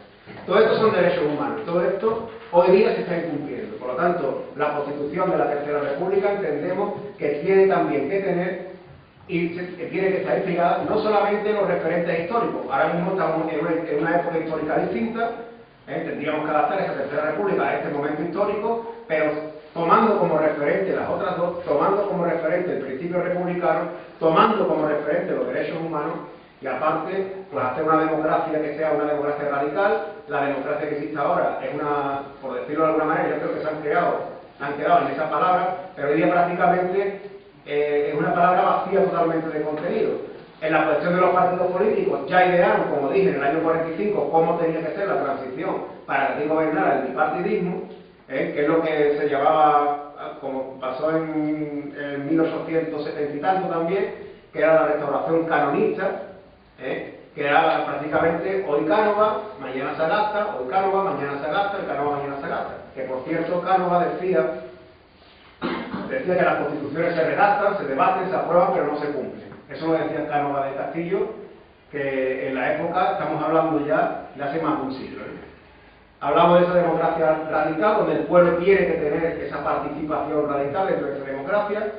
Todo esto son derechos humanos, todo esto hoy día se está incumpliendo. Por lo tanto, la Constitución de la Tercera República entendemos que tiene también que tener y que tiene que estar inspirada no solamente en los referentes históricos. Ahora mismo estamos en una época histórica distinta, tendríamos que adaptar esa Tercera República a este momento histórico, pero tomando como referente las otras dos, tomando como referente el principio republicano, tomando como referente los derechos humanos, y aparte, pues hacer una democracia que sea una democracia radical. La democracia que existe ahora es una, por decirlo de alguna manera, yo creo que se han quedado en esa palabra, pero hoy día prácticamente es una palabra vacía totalmente de contenido. En la cuestión de los partidos políticos, ya idearon, como dije, en el año 45, cómo tenía que ser la transición para que gobernara el bipartidismo, que es lo que se llamaba, como pasó en 1870 y tanto también, que era la restauración canonista, que era prácticamente hoy Cánova, mañana Sagasta, hoy Cánova, mañana Sagasta, el Cánova, mañana Sagasta. Que por cierto, Cánova decía que las constituciones se redactan, se debaten, se aprueban, pero no se cumplen. Eso lo decía Cánova de Castillo, que en la época, estamos hablando ya de hace más de un siglo. Hablamos de esa democracia radical, donde el pueblo tiene que tener esa participación radical dentro de esa democracia.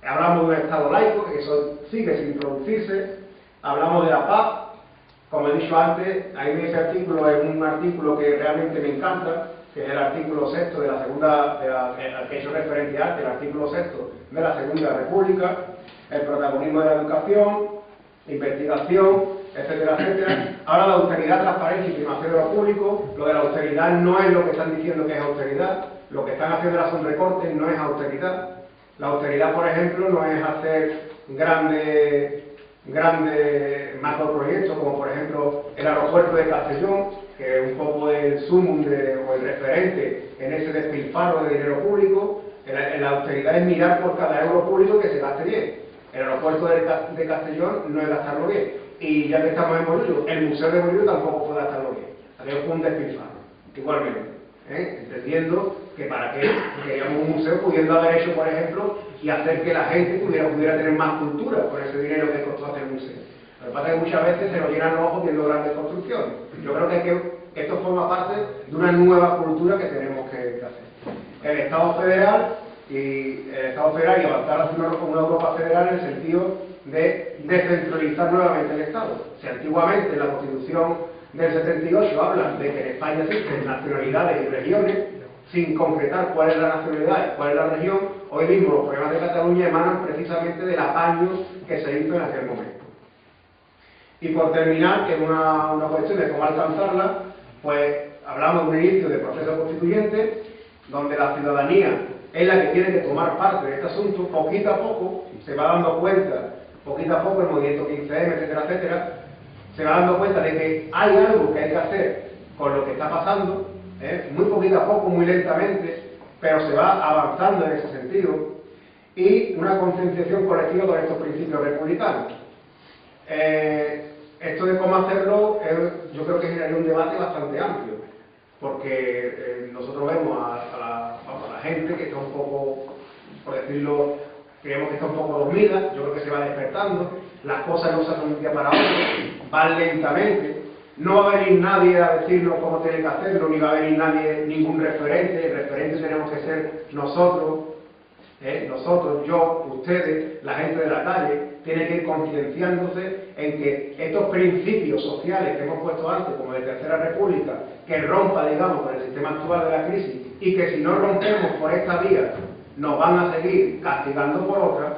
Hablamos de un Estado laico, que eso sigue sin producirse. Hablamos de la paz. Como he dicho antes, ahí ese artículo es un artículo que realmente me encanta, que es el artículo 6 de la segunda, al que he hecho referencia antes, el artículo 6 de la Segunda República, el protagonismo de la educación, investigación, etcétera, etcétera. Ahora la austeridad, transparencia y primacía de lo público. Lo de la austeridad no es lo que están diciendo que es austeridad, lo que están haciendo ahora son recortes, no es austeridad. La austeridad, por ejemplo, no es hacer grandes macroproyectos, como por ejemplo el aeropuerto de Castellón, que es un poco el sumum o el referente en ese despilfarro de dinero público. La austeridad es mirar por cada euro público que se gaste bien. El aeropuerto de Castellón no es gastarlo bien. Y ya que estamos en Bollullo, el Museo de Bollullo tampoco puede gastarlo bien. Aquello fue un despilfarro, igualmente. Entendiendo que para qué queríamos un museo pudiendo haber hecho, por ejemplo, y hacer que la gente pudiera tener más cultura con ese dinero que costó hacer el museo. Lo que pasa es que muchas veces se nos llenan los ojos viendo grandes construcciones. Yo creo que esto forma parte de una nueva cultura que tenemos que hacer. El Estado federal y avanzar hacia una Europa federal en el sentido de descentralizar nuevamente el Estado. Si antiguamente en la Constitución del 78 hablan de que en España existen nacionalidades y regiones, sin concretar cuál es la nacionalidad y cuál es la región, hoy mismo los problemas de Cataluña emanan precisamente del apaño que se hizo en aquel momento. Y por terminar, que es una cuestión de cómo alcanzarla, pues hablamos de un inicio de proceso constituyente, donde la ciudadanía es la que tiene que tomar parte de este asunto. Poquito a poco se va dando cuenta, poquito a poco el movimiento 15M, etcétera, etcétera, se va dando cuenta de que hay algo que hay que hacer con lo que está pasando, muy poquito a poco, muy lentamente, pero se va avanzando en ese sentido, y una concienciación colectiva con estos principios republicanos. Esto de cómo hacerlo, yo creo que generaría un debate bastante amplio, porque nosotros vemos a la gente que está un poco, por decirlo, creemos que está un poco dormida. Yo creo que se va despertando, las cosas no se hacen de un día para otro, van lentamente, no va a venir nadie a decirnos cómo tiene que hacerlo, ni va a venir nadie, ningún referente. El referente tenemos que ser nosotros, yo, ustedes, la gente de la calle. Tiene que ir concienciándose en que estos principios sociales que hemos puesto antes, como de Tercera República, que rompa, digamos, con el sistema actual de la crisis, y que si no rompemos por esta vía, nos van a seguir castigando por otra,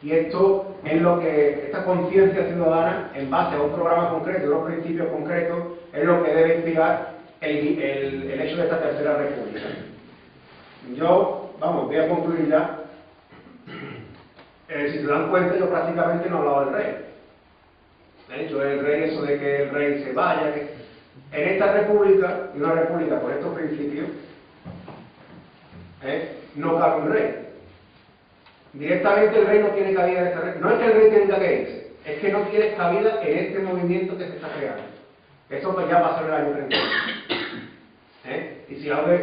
y esto es lo que, esta conciencia ciudadana, en base a un programa concreto, unos principios concretos, es lo que debe inspirar el hecho de esta Tercera República. Yo, voy a concluir ya. Si se dan cuenta, yo prácticamente no he hablado del rey. Yo el rey, eso de que el rey se vaya, que en esta república, y una república por estos principios, no cabe un rey. Directamente el rey no tiene cabida en esta república. No es que el rey tenga que irse, es que no tiene cabida en este movimiento que se está creando. Esto pues ya pasó en el año 31. Y si hablo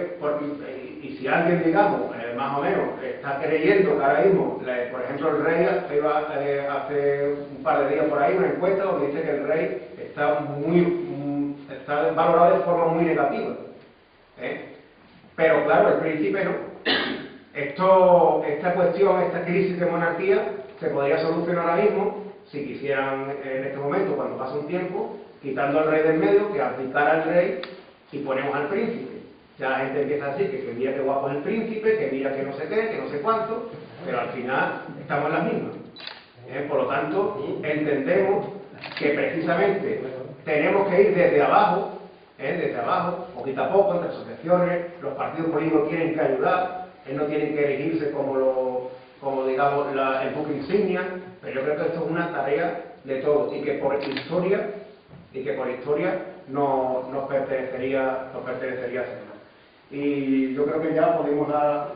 y si alguien, digamos, más o menos, está creyendo que ahora mismo, por ejemplo, el rey hace un par de días por ahí una encuesta donde dice que el rey está valorado de forma muy negativa. Pero claro, el príncipe no. Esta cuestión, esta crisis de monarquía, se podría solucionar ahora mismo, si quisieran en este momento, cuando pase un tiempo, quitando al rey del medio, que abdicara al rey y ponemos al príncipe. Ya la gente empieza a decir que mira qué guapo es el príncipe, que mira que no sé qué, que no sé cuánto, pero al final estamos en las mismas. Por lo tanto, entendemos que precisamente tenemos que ir desde abajo, poquito a poco, entre asociaciones, los partidos políticos tienen que ayudar, no tienen que erigirse como digamos, el buque insignia, pero yo creo que esto es una tarea de todos y que por historia nos pertenecería hacerlo. Y yo creo que ya podemos dar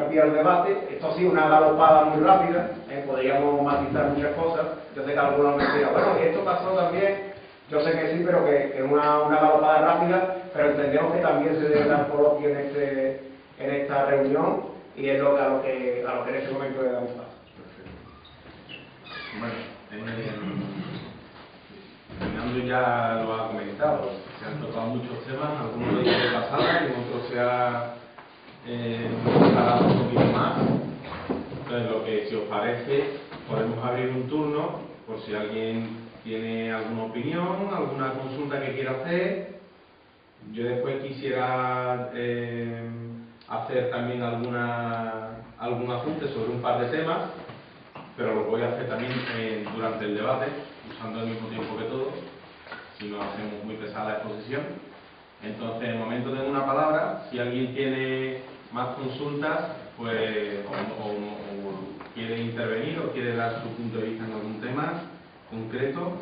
pie al debate. Esto ha sido una galopada muy rápida, podríamos matizar muchas cosas. Yo sé que algunos me dirán, bueno, y esto pasó también. Yo sé que sí, pero que es una galopada rápida, pero entendemos que también se debe dar coloquio en esta reunión y es a lo que en este momento le damos paso. Bueno, Fernando ya lo ha comentado, se han tocado muchos temas, algunos de ellos de pasada y en otros se ha instalado un poquito más. Entonces, lo que, si os parece, podemos abrir un turno por si alguien tiene alguna opinión, alguna consulta que quiera hacer. Yo después quisiera hacer también algún apunte sobre un par de temas, pero lo voy a hacer también durante el debate, usando el mismo tiempo que todos, si no hacemos muy pesada la exposición. Entonces, en el momento de una palabra, si alguien tiene más consultas, pues o quiere intervenir o quiere dar su punto de vista en algún tema concreto,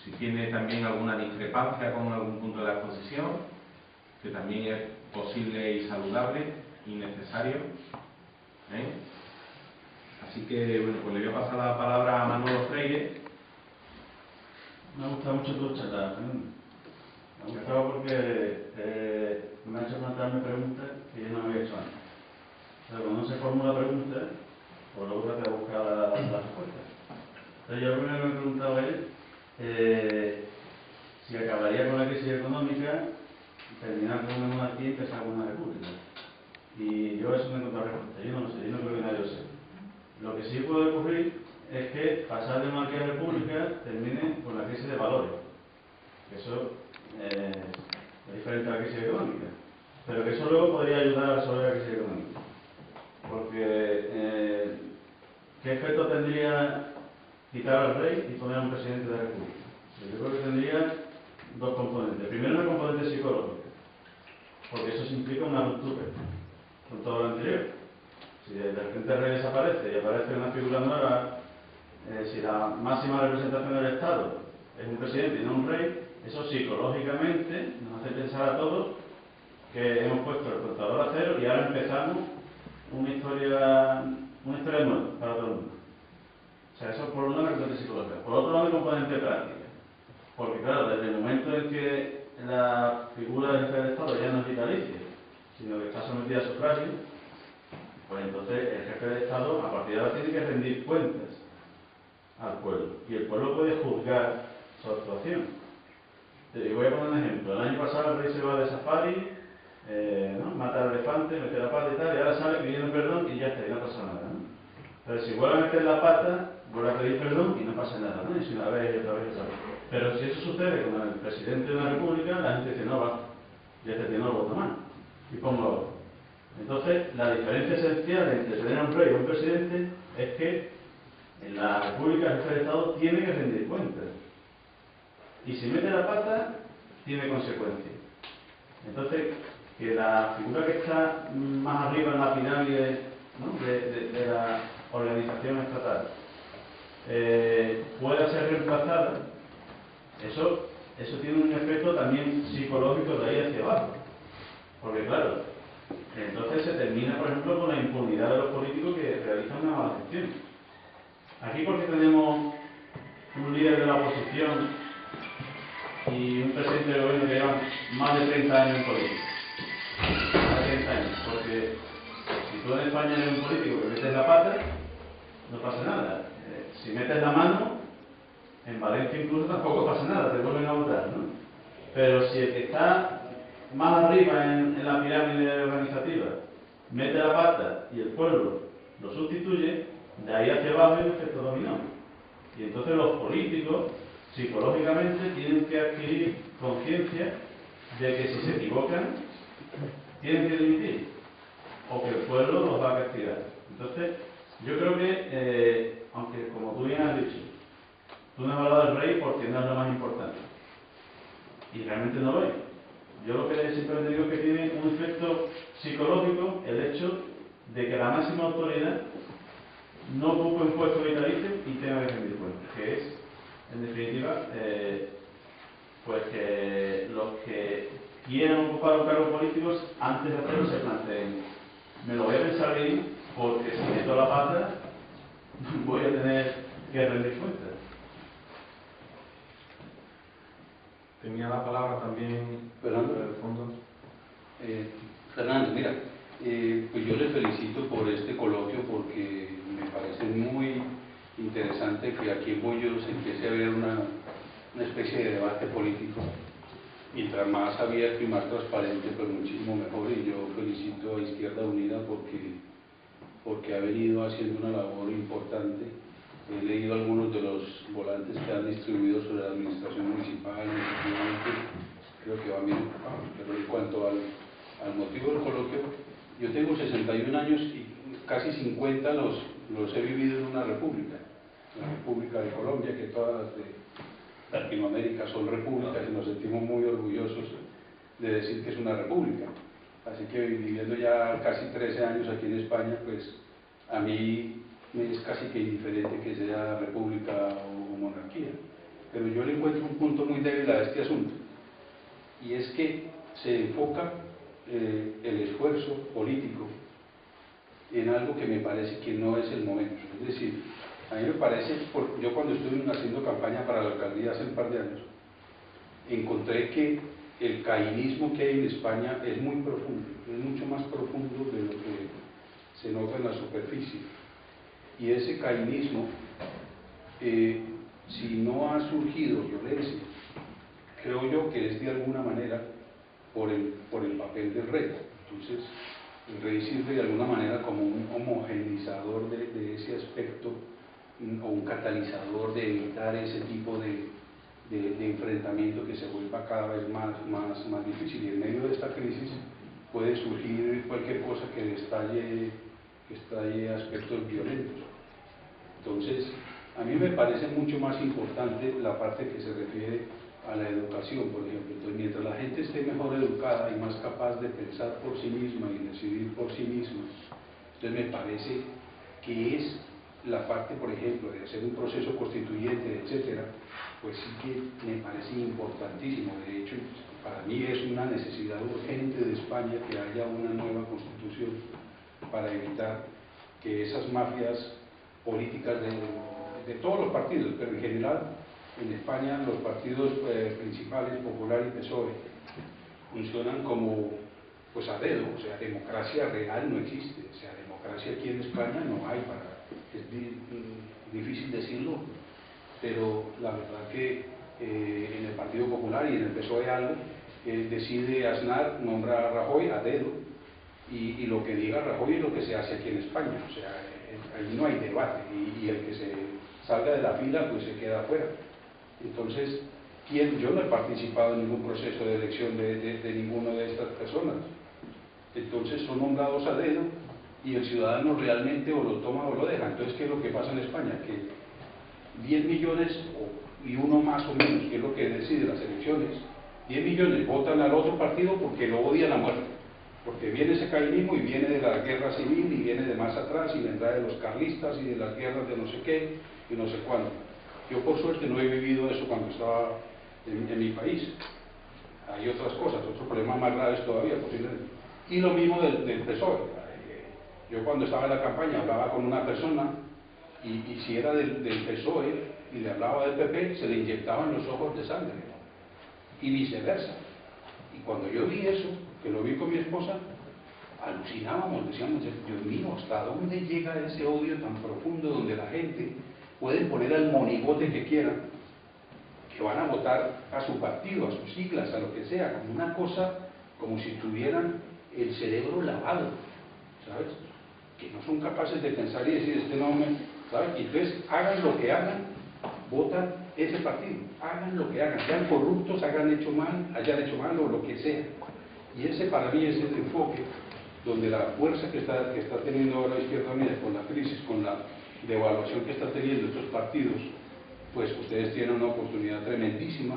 si tiene también alguna discrepancia con algún punto de la exposición, que también es posible y saludable y necesario. Así que, bueno, pues le voy a pasar la palabra a Manolo Freire. Me ha gustado mucho tu charla, Fernando. Me ha gustado porque me ha hecho plantearme preguntas que yo no me había hecho antes. Pero cuando no se formula preguntas, pues luego trata de buscar la respuesta. Entonces yo lo primero que me he preguntado es si acabaría con la crisis económica, terminar con una monarquía y empezar con una república. Y yo eso no he encontrado respuesta. Yo no lo sé, yo no creo que nadie lo sepa. Lo que sí puede ocurrir es que pasar de monarquía a república termine con la crisis de valores. Eso es diferente a la crisis económica. Pero que eso luego podría ayudar a resolver la crisis económica. Porque, ¿qué efecto tendría quitar al rey y poner a un presidente de la república? Yo creo que tendría dos componentes. Primero, una componente psicológica. Porque eso implica una ruptura con todo lo anterior. Si de repente el rey desaparece y aparece una figura nueva, si la máxima representación del Estado es un presidente y no un rey, eso psicológicamente nos hace pensar a todos que hemos puesto el contador a cero y ahora empezamos una historia nueva para todo el mundo. O sea, eso por un lado es componente psicológica. Por otro lado, es componente práctica. Porque claro, desde el momento en que la figura del jefe de Estado ya no es vitalicia, sino que está sometida a sufragio, pues entonces el jefe de Estado a partir de ahora tiene que rendir cuentas al pueblo. Y el pueblo puede juzgar su actuación. Y voy a poner un ejemplo. El año pasado el rey se va de safari, mata al elefante, mete la pata y tal, y ahora sale pidiendo perdón y ya está, y no pasa nada, ¿no? Pero si vuelve a meter la pata, vuelve a pedir perdón y no pasa nada, ¿no? Y si una vez y otra vez y otra vez. Pero si eso sucede con el presidente de una república, la gente dice, no, va, ya este tío no lo voto más, y pongo a otro. Entonces, la diferencia esencial entre tener a un rey y a un presidente es que en la república el jefe de Estado tiene que rendir cuentas. Y si mete la pata, tiene consecuencias. Entonces, que la figura que está más arriba en la pirámide, ¿no?, de la organización estatal pueda ser reemplazada, eso tiene un efecto también psicológico de ahí hacia abajo. Porque claro, entonces se termina, por ejemplo, con la impunidad de los políticos que realizan una mala gestión. Aquí porque tenemos un líder de la oposición y un presidente del gobierno que llevan más de 30 años en política. hace 10 años, porque si tú en España eres un político que metes la pata, no pasa nada. Si metes la mano, en Valencia incluso tampoco pasa nada, te vuelven a votar, ¿no? Pero si el que está más arriba en la pirámide organizativa mete la pata y el pueblo lo sustituye, de ahí hacia abajo hay un efecto dominó. Y entonces los políticos psicológicamente tienen que adquirir conciencia de que si se equivocan tienen que dimitir o que el pueblo los va a castigar. Entonces yo creo que, aunque como tú bien has dicho, tú no has hablado del rey porque no es lo más importante y realmente no lo es. Yo lo que siempre digo es que tiene un efecto psicológico el hecho de que la máxima autoridad no ocupe un puesto vitalicio y tenga que rendir cuentas, que es, en definitiva, pues que los que quieran ocupar un cargo político, antes de hacerlo se planteen, me lo voy a pensar bien, porque si meto la pata, voy a tener que rendir cuentas. Tenía la palabra también Fernando. por el fondo. Fernando, mira, pues yo le felicito por este coloquio porque me parece muy interesante que aquí en Bollo se empiece a ver una especie de debate político. Mientras más abierto y más transparente, pues muchísimo mejor. Y yo felicito a Izquierda Unida porque ha venido haciendo una labor importante. He leído algunos de los volantes que han distribuido sobre la administración municipal, efectivamente, creo que va bien. Pero en cuanto al motivo del coloquio, yo tengo 61 años y casi 50 los he vivido en una república, la República de Colombia, que todas las de Latinoamérica son repúblicas y nos sentimos muy orgullosos de decir que es una república. Así que viviendo ya casi 13 años aquí en España, pues a mí me es casi que indiferente que sea república o monarquía. Pero yo le encuentro un punto muy débil a este asunto, y es que se enfoca el esfuerzo político en algo que me parece que no es el momento. Es decir, a mí me parece, yo cuando estuve haciendo campaña para la alcaldía hace un par de años, encontré que el caínismo que hay en España es muy profundo, es mucho más profundo de lo que se nota en la superficie. Y ese caínismo, si no ha surgido violencia, creo yo que es de alguna manera por el papel del rey. Entonces, el rey sirve de alguna manera como un homogeneizador de ese aspecto, o un catalizador de evitar ese tipo de enfrentamiento que se vuelva cada vez más difícil. Y en medio de esta crisis puede surgir cualquier cosa que estalle aspectos violentos. Entonces, a mí me parece mucho más importante la parte que se refiere a la educación, por ejemplo. Entonces, mientras la gente esté mejor educada y más capaz de pensar por sí misma y decidir por sí misma, entonces me parece que es la parte, por ejemplo, de hacer un proceso constituyente, etcétera, pues sí que me parece importantísimo. De hecho, para mí es una necesidad urgente de España que haya una nueva constitución para evitar que esas mafias políticas de todos los partidos, pero en general en España los partidos principales, Popular y PSOE, funcionan como pues a dedo, o sea, democracia real no existe, o sea, democracia aquí en España no hay, es difícil decirlo, pero la verdad que en el Partido Popular y en el PSOE algo, decide Aznar, nombra a Rajoy a dedo, y lo que diga Rajoy es lo que se hace aquí en España, o sea, ahí no hay debate, y el que se salga de la fila pues se queda afuera. Entonces, yo no he participado en ningún proceso de elección de ninguna de estas personas. Entonces son nombrados a dedo y el ciudadano realmente o lo toma o lo deja. Entonces, ¿qué es lo que pasa en España? Que 10 millones y uno más o menos, que es lo que decide las elecciones, 10 millones votan al otro partido porque lo odian a muerte, porque viene ese caínismo y viene de la guerra civil y viene de más atrás y vendrá de los carlistas y de las guerras de no sé qué y no sé cuándo. Yo por suerte no he vivido eso cuando estaba en mi país. Hay otras cosas, otros problemas más graves todavía posiblemente. Y lo mismo del PSOE. Yo cuando estaba en la campaña hablaba con una persona y si era del PSOE y le hablaba del PP, se le inyectaban los ojos de sangre y viceversa. Y cuando yo vi eso, que lo vi con mi esposa, alucinábamos, decíamos, Dios mío, ¿hasta dónde llega ese odio tan profundo donde la gente puede poner al monigote que quieran, que van a votar a su partido, a sus siglas, a lo que sea, como una cosa, como si tuvieran el cerebro lavado, ¿sabes? Que no son capaces de pensar y decir, este no me... ¿sabes? Y entonces, hagan lo que hagan, votan ese partido, hagan lo que hagan, sean corruptos, hayan hecho mal o lo que sea. Y ese para mí es el enfoque donde la fuerza que está teniendo ahora la Izquierda Unida con la crisis, con la devaluación que está teniendo estos partidos, pues ustedes tienen una oportunidad tremendísima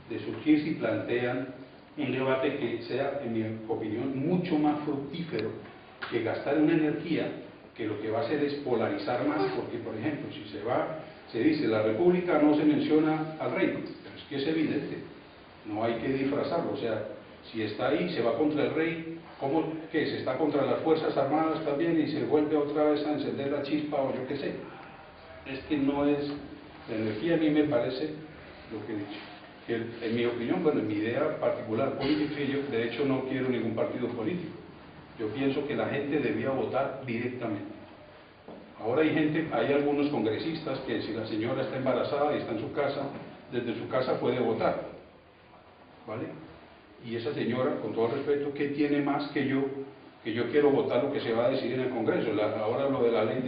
de surgir si plantean un debate que sea, en mi opinión, mucho más fructífero que gastar una energía que lo que va a hacer es polarizar más, porque por ejemplo, si se dice la República no se menciona al rey, pero es que es evidente, no hay que disfrazarlo, o sea, si está ahí, se va contra el rey, ¿cómo que se está contra las Fuerzas Armadas también y se vuelve otra vez a encender la chispa o yo qué sé? Es que no es, la energía a mí me parece lo que he dicho, que en mi opinión, bueno, en mi idea particular política, yo de hecho no quiero ningún partido político, yo pienso que la gente debía votar directamente. Ahora hay algunos congresistas que si la señora está embarazada y está en su casa, desde su casa puede votar, ¿vale? Y esa señora, con todo respeto, ¿qué tiene más que yo quiero votar lo que se va a decidir en el Congreso? Ahora lo de la ley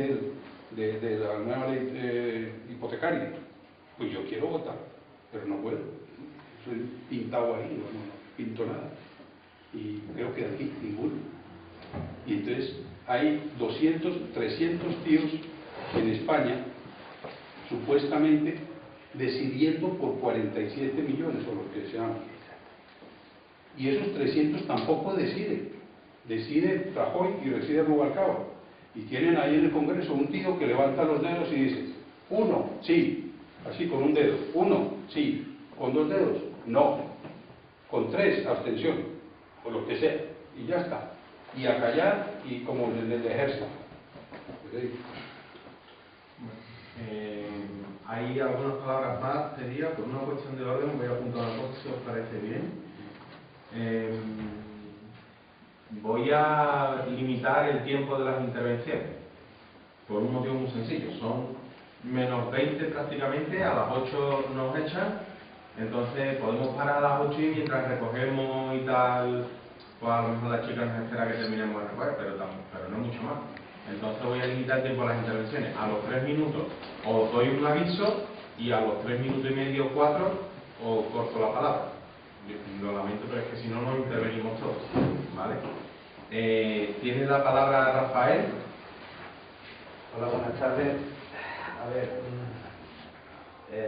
de la nueva ley hipotecaria, pues yo quiero votar, pero no puedo, soy pintado ahí, no pinto nada, y creo que de aquí ninguno. Y entonces hay 200, 300 tíos en España, supuestamente decidiendo por 47 millones, o lo que sea. Y esos 300 tampoco deciden. Decide Rajoy y decide Rubalcaba. Y tienen ahí en el Congreso un tío que levanta los dedos y dice, 1, sí, así con un dedo, 1, sí, con 2 dedos, no, con 3, abstención, o lo que sea, y ya está. Y a callar, y como en el ejército. Hay algunas palabras más, sería, por una cuestión de orden, voy a apuntar una cosa si os parece bien. Voy a limitar el tiempo de las intervenciones, por un motivo muy sencillo, son menos 20 prácticamente, a las 8 nos echan, entonces podemos parar a las 8 y mientras recogemos y tal, pues a lo mejor la chica nos espera que terminemos de recoger, pero no mucho más. Entonces voy a limitar el tiempo de las intervenciones. A los 3 minutos os doy un aviso y a los 3 minutos y medio o 4 os corto la palabra. Lo lamento, pero es que si no, no intervenimos todos, ¿vale? Tiene la palabra Rafael. Hola, buenas tardes. A ver,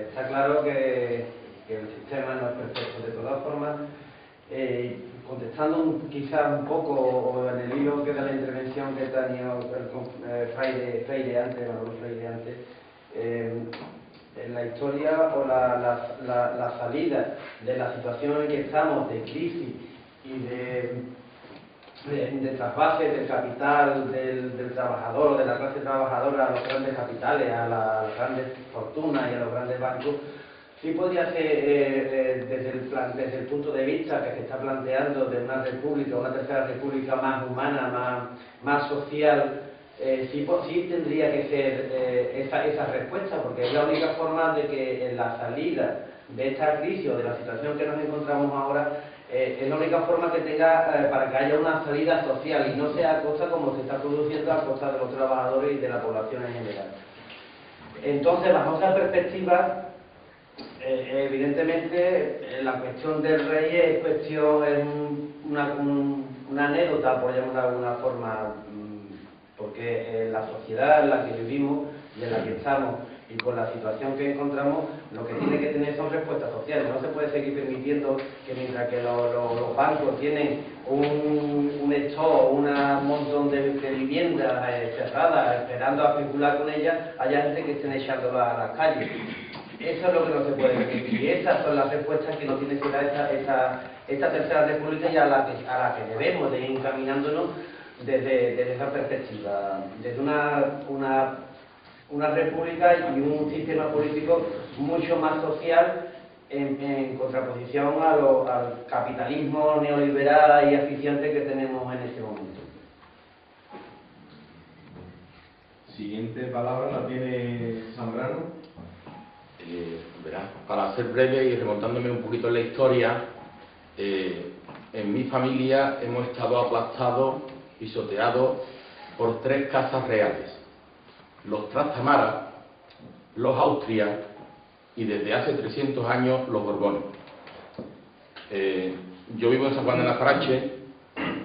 está claro que el sistema no es perfecto. De todas formas, contestando quizás un poco o en el hilo que de la intervención que tenía Manuel Freire antes, en la historia o la salida de la situación en que estamos de crisis y de trasvase del capital del trabajador, de la clase trabajadora a los grandes capitales, a las grandes fortunas y a los grandes bancos, sí podría ser desde el punto de vista que se está planteando de una república, una tercera república más humana, más social, sí tendría que ser esa respuesta, porque es la única forma de que en la salida de esta crisis o de la situación que nos encontramos ahora, es la única forma que tenga para que haya una salida social y no sea a costa como se está produciendo a costa de los trabajadores y de la población en general. Entonces, bajo esa perspectiva, evidentemente la cuestión del rey es una anécdota, por llamarlo de alguna forma, porque la sociedad en la que vivimos y en la que estamos y con la situación que encontramos, lo que tiene que tener son respuestas sociales. No se puede seguir permitiendo que mientras que los bancos tienen un stock, un montón de viviendas cerradas, esperando a especular con ellas, haya gente que estén echándolas a las calles. Eso es lo que no se puede permitir. Y esas son las respuestas que nos tiene que dar esta tercera república y a la que debemos de ir encaminándonos desde esa perspectiva, desde una república y un sistema político mucho más social en contraposición al capitalismo neoliberal y eficiente que tenemos en este momento. Siguiente palabra la tiene Zambrano. Verás, para ser breve y remontándome un poquito en la historia, en mi familia hemos estado aplastados, pisoteados por 3 casas reales: los Trastamara, los Austria y desde hace 300 años los Borbones. Yo vivo en San Juan de Nazarache,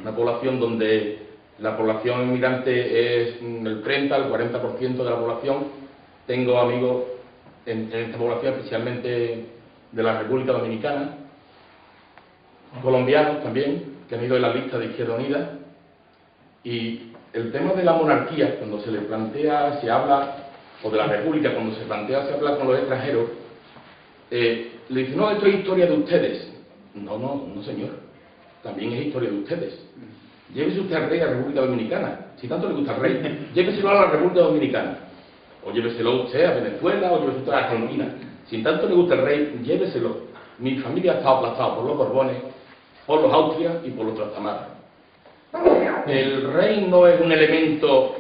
una población donde la población inmigrante es el 30 al 40% de la población. Tengo amigos en esta población, especialmente de la República Dominicana, colombianos también, que han ido en la lista de Izquierda Unida. Y el tema de la monarquía, cuando se le plantea, se habla, o de la república, cuando se plantea, se habla con los extranjeros, le dicen: no, esto es historia de ustedes. No señor, también es historia de ustedes. Llévese usted al rey a la República Dominicana, si tanto le gusta el rey, lléveselo a la República Dominicana, o lléveselo usted a Venezuela, o lléveselo usted a Argentina, si tanto le gusta el rey, lléveselo. Mi familia ha estado aplastada por los Borbones, por los Austrias y por los Trastamara. El rey no es un elemento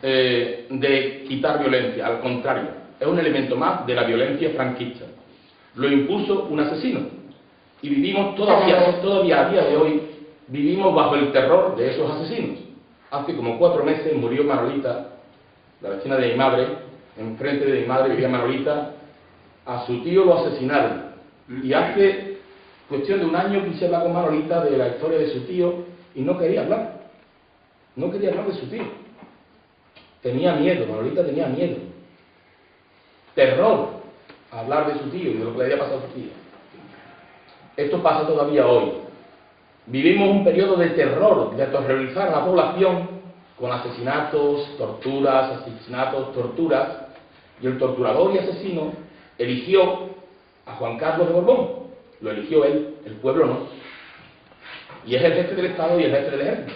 de quitar violencia, al contrario, es un elemento más de la violencia franquista. Lo impuso un asesino y vivimos todavía a día de hoy, vivimos bajo el terror de esos asesinos. Hace como 4 meses murió Manolita, la vecina de mi madre, enfrente de mi madre vivía Manolita, a su tío lo asesinaron. Y hace cuestión de un año quise hablar con Manolita de la historia de su tío y no quería hablar. No quería hablar de su tío. Tenía miedo, Manolita tenía miedo. Terror a hablar de su tío y de lo que le había pasado a su tío. Esto pasa todavía hoy. Vivimos un periodo de terror, de aterrorizar a la población con asesinatos, torturas, y el torturador y asesino eligió a Juan Carlos de Borbón. Lo eligió él, el pueblo no. Y es el jefe del Estado y el jefe del ejército.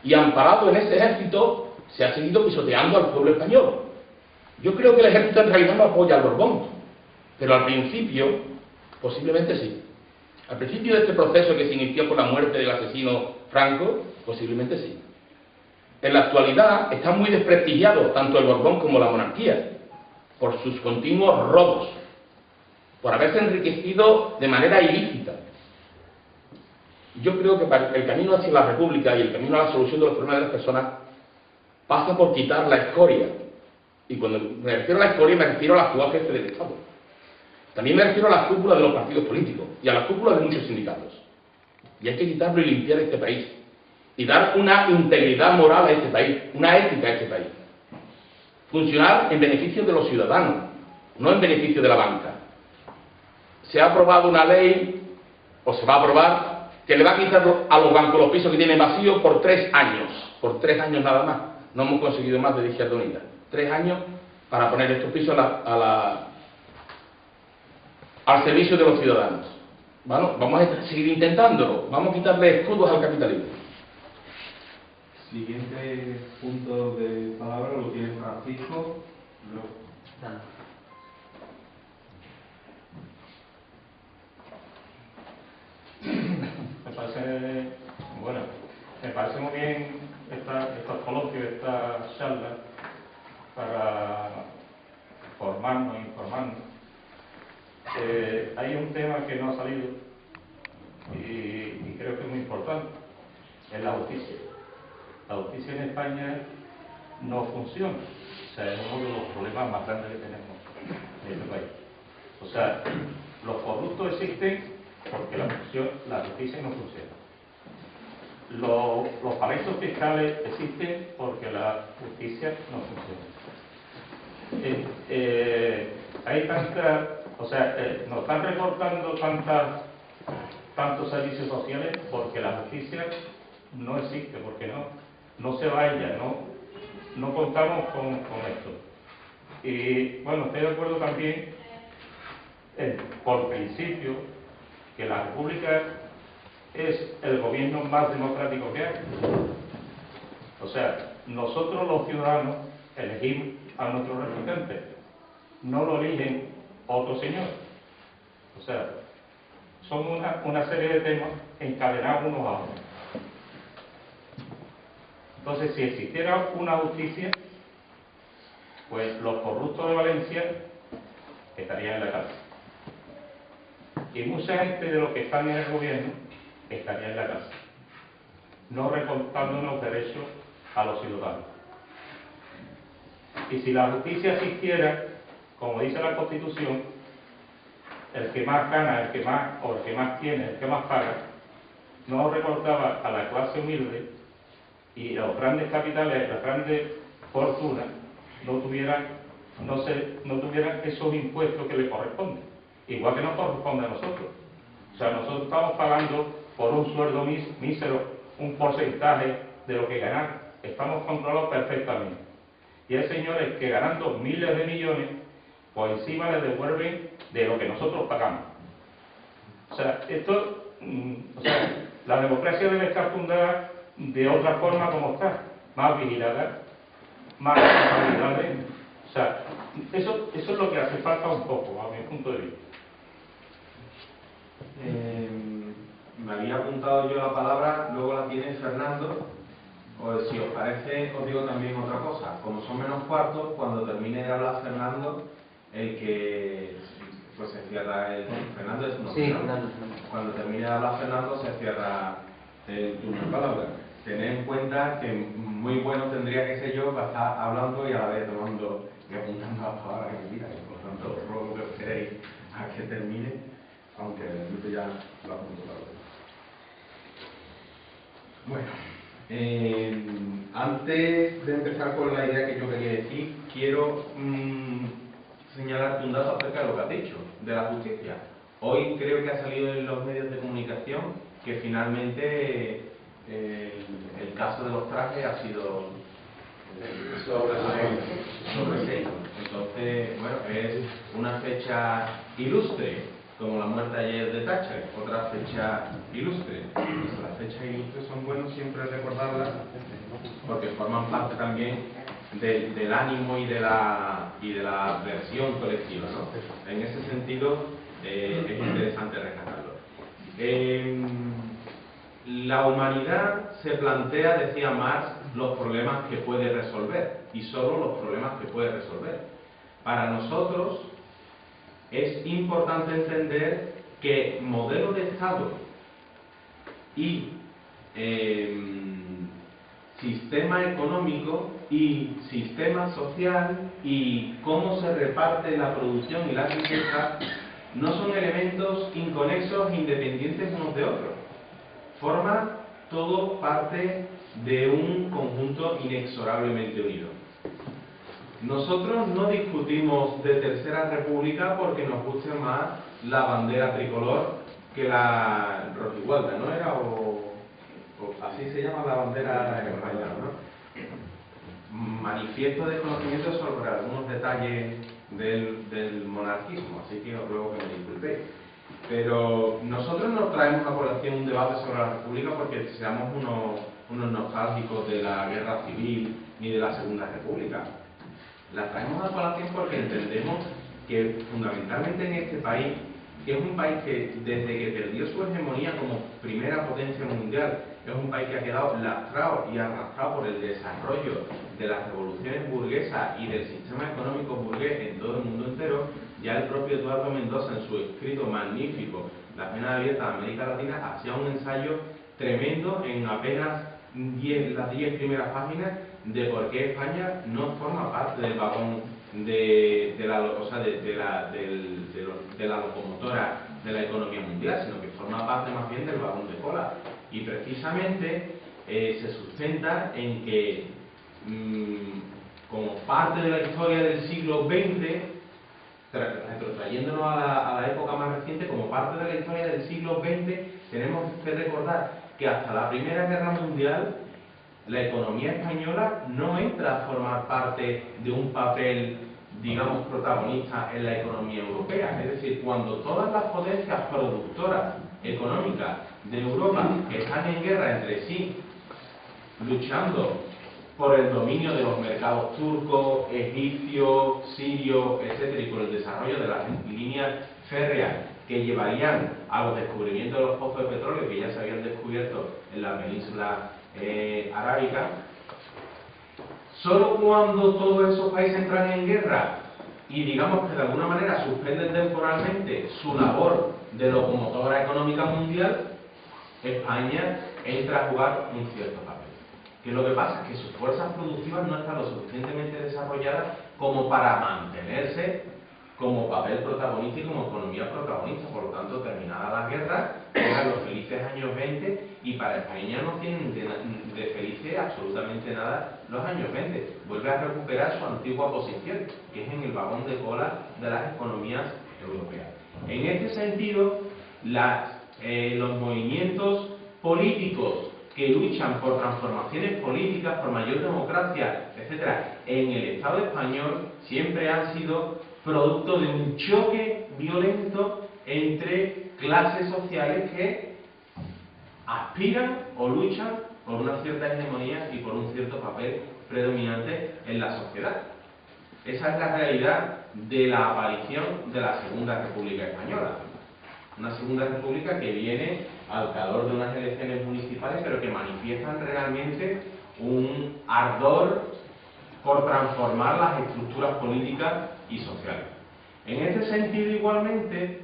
Y amparado en ese ejército se ha seguido pisoteando al pueblo español. Yo creo que el ejército en realidad no apoya al Borbón, pero al principio posiblemente sí. Al principio de este proceso que se inició con la muerte del asesino Franco, posiblemente sí. En la actualidad está muy desprestigiado tanto el Borbón como la monarquía por sus continuos robos, por haberse enriquecido de manera ilícita. Yo creo que el camino hacia la república y el camino a la solución de los problemas de las personas pasa por quitar la escoria. Y cuando me refiero a la escoria me refiero al actual jefe del Estado. También me refiero a las cúpulas de los partidos políticos y a las cúpulas de muchos sindicatos. Y hay que quitarlo y limpiar este país. Y dar una integridad moral a este país, una ética a este país. Funcionar en beneficio de los ciudadanos, no en beneficio de la banca. Se ha aprobado una ley, o se va a aprobar, que le va a quitar a los bancos los pisos que tienen vacíos por 3 años. Por 3 años nada más. No hemos conseguido más de Izquierda Unida. 3 años para poner estos pisos al servicio de los ciudadanos. Bueno, vamos a seguir intentándolo. Vamos a quitarle escudos al capitalismo. Siguiente punto de palabra lo tiene Francisco. Me parece muy bien estos coloquios, esta charla para formarnos, informarnos. Hay un tema que no ha salido y creo que es muy importante, es la justicia. La justicia en España no funciona, o sea, es uno de los problemas más grandes que tenemos en este país. O sea, los corruptos existen porque la justicia no funciona. Los paraísos fiscales existen porque la justicia no funciona. Hay tantas, nos están recortando tantos servicios sociales porque la justicia no existe, porque no se va a ella, no contamos con esto. Y bueno, estoy de acuerdo también, por principio, que la República es el gobierno más democrático que hay. O sea, nosotros los ciudadanos elegimos a nuestros representantes, no lo eligen otro señor. O sea, son una serie de temas encadenados unos a otros. Entonces, si existiera una justicia, pues los corruptos de Valencia estarían en la cárcel. Y mucha gente de los que están en el gobierno estaría en la cárcel, no recortando los derechos a los ciudadanos. Y si la justicia existiera, como dice la Constitución, el que más gana, el que más tiene, el que más paga, no recortaba a la clase humilde, y los grandes capitales, las grandes fortunas, no tuvieran esos impuestos que les corresponden, igual que nos corresponde a nosotros. O sea, nosotros estamos pagando por un sueldo mísero un porcentaje de lo que ganamos, estamos controlados perfectamente. Y hay señores que ganando miles de millones, pues encima les devuelven de lo que nosotros pagamos. O sea, la democracia debe estar fundada de otra forma como está, más vigilada, más responsabilidades. O sea, eso es lo que hace falta un poco, a mi punto de vista. Me había apuntado yo la palabra, luego la tiene Fernando. O si os parece, os digo también otra cosa. Como son menos cuartos, cuando termine de hablar Fernando, el que pues se cierra el... Fernando es uno. Sí, ¿no? Fernando. Cuando termine de hablar Fernando, se cierra el turno de palabra. Tened en cuenta que muy bueno tendría que ser yo para estar hablando y a la vez tomando y apuntando las palabras que me digan. Por tanto, ruego que esperéis a que termine, aunque yo ya lo apunto para vez. Bueno, antes de empezar con la idea que yo quería decir, quiero señalarte un dato acerca de lo que has dicho, de la justicia. Hoy creo que ha salido en los medios de comunicación que finalmente el caso de los trajes ha sido sobreseído. Entonces, bueno, es una fecha ilustre, como la muerte ayer de Thatcher, otra fecha ilustre. Entonces, las fechas ilustres son buenos siempre recordarlas porque forman parte también del ánimo y de la versión colectiva, ¿no? En ese sentido, es interesante rescatarlo. La humanidad se plantea, decía Marx, los problemas que puede resolver, y solo los problemas que puede resolver. Para nosotros es importante entender que modelo de Estado y sistema económico y sistema social y cómo se reparte la producción y la riqueza no son elementos inconexos e independientes unos de otros. Forma todo parte de un conjunto inexorablemente unido. Nosotros no discutimos de Tercera República porque nos guste más la bandera tricolor que la rojigualda, ¿no era? O así se llama la bandera en España, ¿no? Manifiesto de conocimiento sobre algunos detalles del monarquismo, así que os ruego que me disculpéis. Pero nosotros no traemos a colación un debate sobre la República porque seamos unos nostálgicos de la Guerra Civil ni de la Segunda República. La traemos a colación porque entendemos que fundamentalmente en este país, que es un país que desde que perdió su hegemonía como primera potencia mundial, es un país que ha quedado lastrado y arrastrado por el desarrollo de las revoluciones burguesas y del sistema económico burgués en todo el mundo entero. Ya el propio Eduardo Mendoza, en su escrito magnífico La pena abierta de América Latina, hacía un ensayo tremendo en apenas las 10 primeras páginas de por qué España no forma parte del vagón de la locomotora de la economía mundial, sino que forma parte más bien del vagón de cola. Y precisamente se sustenta en que como parte de la historia del siglo XX, retrotrayéndonos a la época más reciente, como parte de la historia del siglo XX, tenemos que recordar que hasta la Primera Guerra Mundial la economía española no entra a formar parte de un papel, digamos, protagonista en la economía europea. Es decir, cuando todas las potencias productoras económicas de Europa están en guerra entre sí, luchando por el dominio de los mercados turcos, egipcios, sirios, etcétera, y por el desarrollo de las líneas férreas que llevarían a los descubrimientos de los pozos de petróleo que ya se habían descubierto en la península arábica. Solo cuando todos esos países entran en guerra y digamos que de alguna manera suspenden temporalmente su labor de locomotora económica mundial, España entra a jugar un cierto papel. Que lo que pasa es que sus fuerzas productivas no están lo suficientemente desarrolladas como para mantenerse como papel protagonista y como economía protagonista. Por lo tanto, terminada la guerra, eran los felices años 20 y para España no tienen de felices absolutamente nada los años 20. Vuelve a recuperar su antigua posición, que es en el vagón de cola de las economías europeas. En este sentido, los movimientos políticos que luchan por transformaciones políticas, por mayor democracia, etcétera, en el Estado español siempre han sido producto de un choque violento entre clases sociales que aspiran o luchan por una cierta hegemonía y por un cierto papel predominante en la sociedad. Esa es la realidad de la aparición de la Segunda República Española. Una Segunda República que viene al calor de unas elecciones municipales, pero que manifiestan realmente un ardor por transformar las estructuras políticas y sociales. En este sentido igualmente,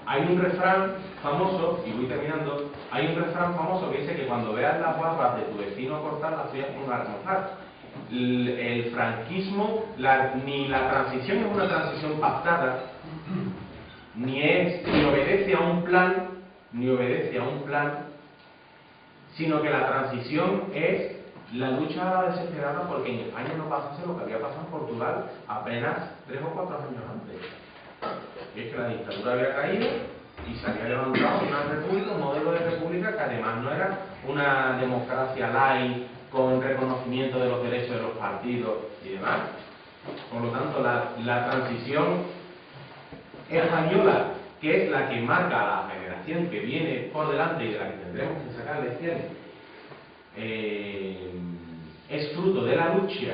hay un refrán famoso, y voy terminando, hay un refrán famoso que dice que cuando veas las barbas de tu vecino cortar, las tuyas con almorzar. El franquismo, ni la transición es una transición pactada, ni obedece a un plan, sino que la transición es la lucha desesperada porque en España no pasase lo que había pasado en Portugal apenas 3 o 4 años antes. Y es que la dictadura había caído y se había levantado una república, un modelo de república que además no era una democracia light con reconocimiento de los derechos de los partidos y demás. Por lo tanto, la transición española, que es la que marca a la generación que viene por delante y de la que tendremos que sacar lecciones, es fruto de la lucha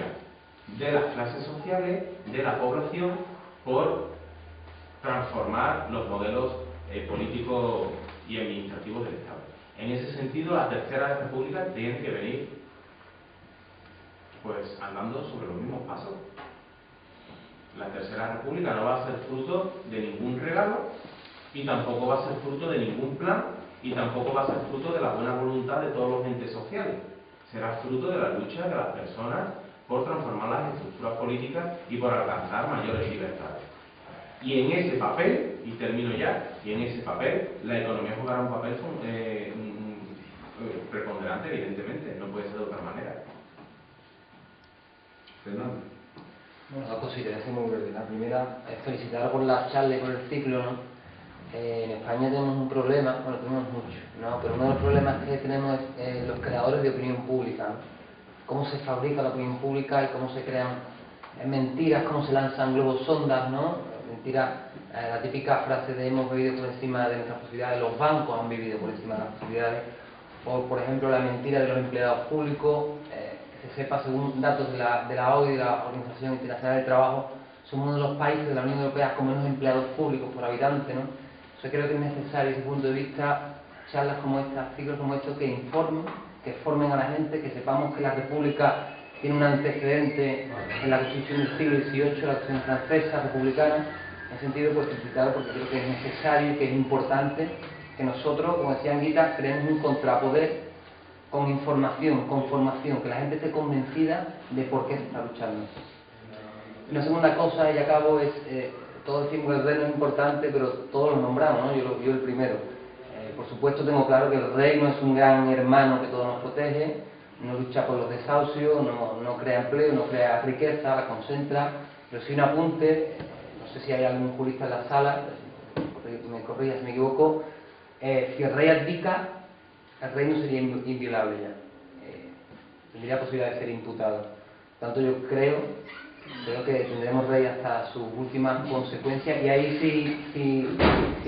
de las clases sociales, de la población, por transformar los modelos políticos y administrativos del Estado. En ese sentido, la Tercera República tiene que venir pues andando sobre los mismos pasos. La Tercera República no va a ser fruto de ningún regalo y tampoco va a ser fruto de ningún plan y tampoco va a ser fruto de la buena voluntad de todos los entes sociales. Será fruto de la lucha de las personas por transformar las estructuras políticas y por alcanzar mayores libertades. Y en ese papel, y termino ya, la economía jugará un papel preponderante, evidentemente, no puede ser de otra manera. Fernando. Bueno, dos cositas, así muy breve. La primera es felicitar por la charla y por el ciclo, ¿no? En España tenemos un problema, bueno, tenemos muchos, ¿no? Pero uno de los problemas que tenemos es los creadores de opinión pública, ¿no? Cómo se fabrica la opinión pública y cómo se crean mentiras, cómo se lanzan globos sondas, ¿no? Mentiras, la típica frase de hemos vivido por encima de nuestras posibilidades, los bancos han vivido por encima de las posibilidades, o por ejemplo la mentira de los empleados públicos, que se sepa según datos de la OIT, de la Organización Internacional del Trabajo, somos uno de los países de la Unión Europea con menos empleados públicos por habitante, ¿no? Yo creo que es necesario desde ese punto de vista charlas como estas, ciclos como estos que informen, que formen a la gente, que sepamos que la República tiene un antecedente en la Constitución del siglo XVIII, la Constitución francesa, republicana. En ese sentido, pues felicitarlo porque creo que es necesario y que es importante que nosotros, como decía Anguita, creemos un contrapoder con información, con formación, que la gente esté convencida de por qué se está luchando. Una segunda cosa, y acabo, es todos decimos que el rey no es importante, pero todos lo nombramos, ¿no? Yo el primero. Por supuesto tengo claro que el rey no es un gran hermano que todo nos protege, no lucha por los desahucios, no crea empleo, no crea riqueza, la concentra, pero sí un apunte, no sé si hay algún jurista en la sala, me corrija si me equivoco, si el rey abdica, el rey no sería inviolable ya, tendría posibilidad de ser imputado. Por tanto, yo creo que tendremos rey hasta sus últimas consecuencias, y ahí sí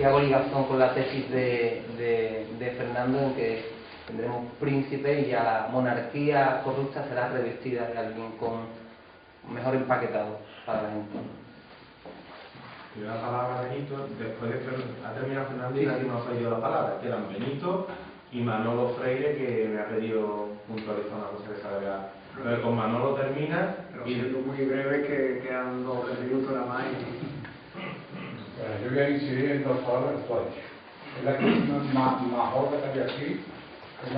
hago ligación con la tesis de Fernando, en que tendremos príncipe y ya la monarquía corrupta será revestida de alguien con mejor empaquetado para la gente. Tiene la palabra Benito, después de que ha terminado Fernando y nadie me ha pedido la palabra. Quedan Benito y Manolo Freire, que me ha pedido puntualizar una cosa que sabe hablar. Pero con Manolo termina Pero y... siendo muy breve, que quedan 2 minutos nada más. Bueno, yo voy a incidir en 2 palabras que tú has dicho. Es la que más obra que había aquí, es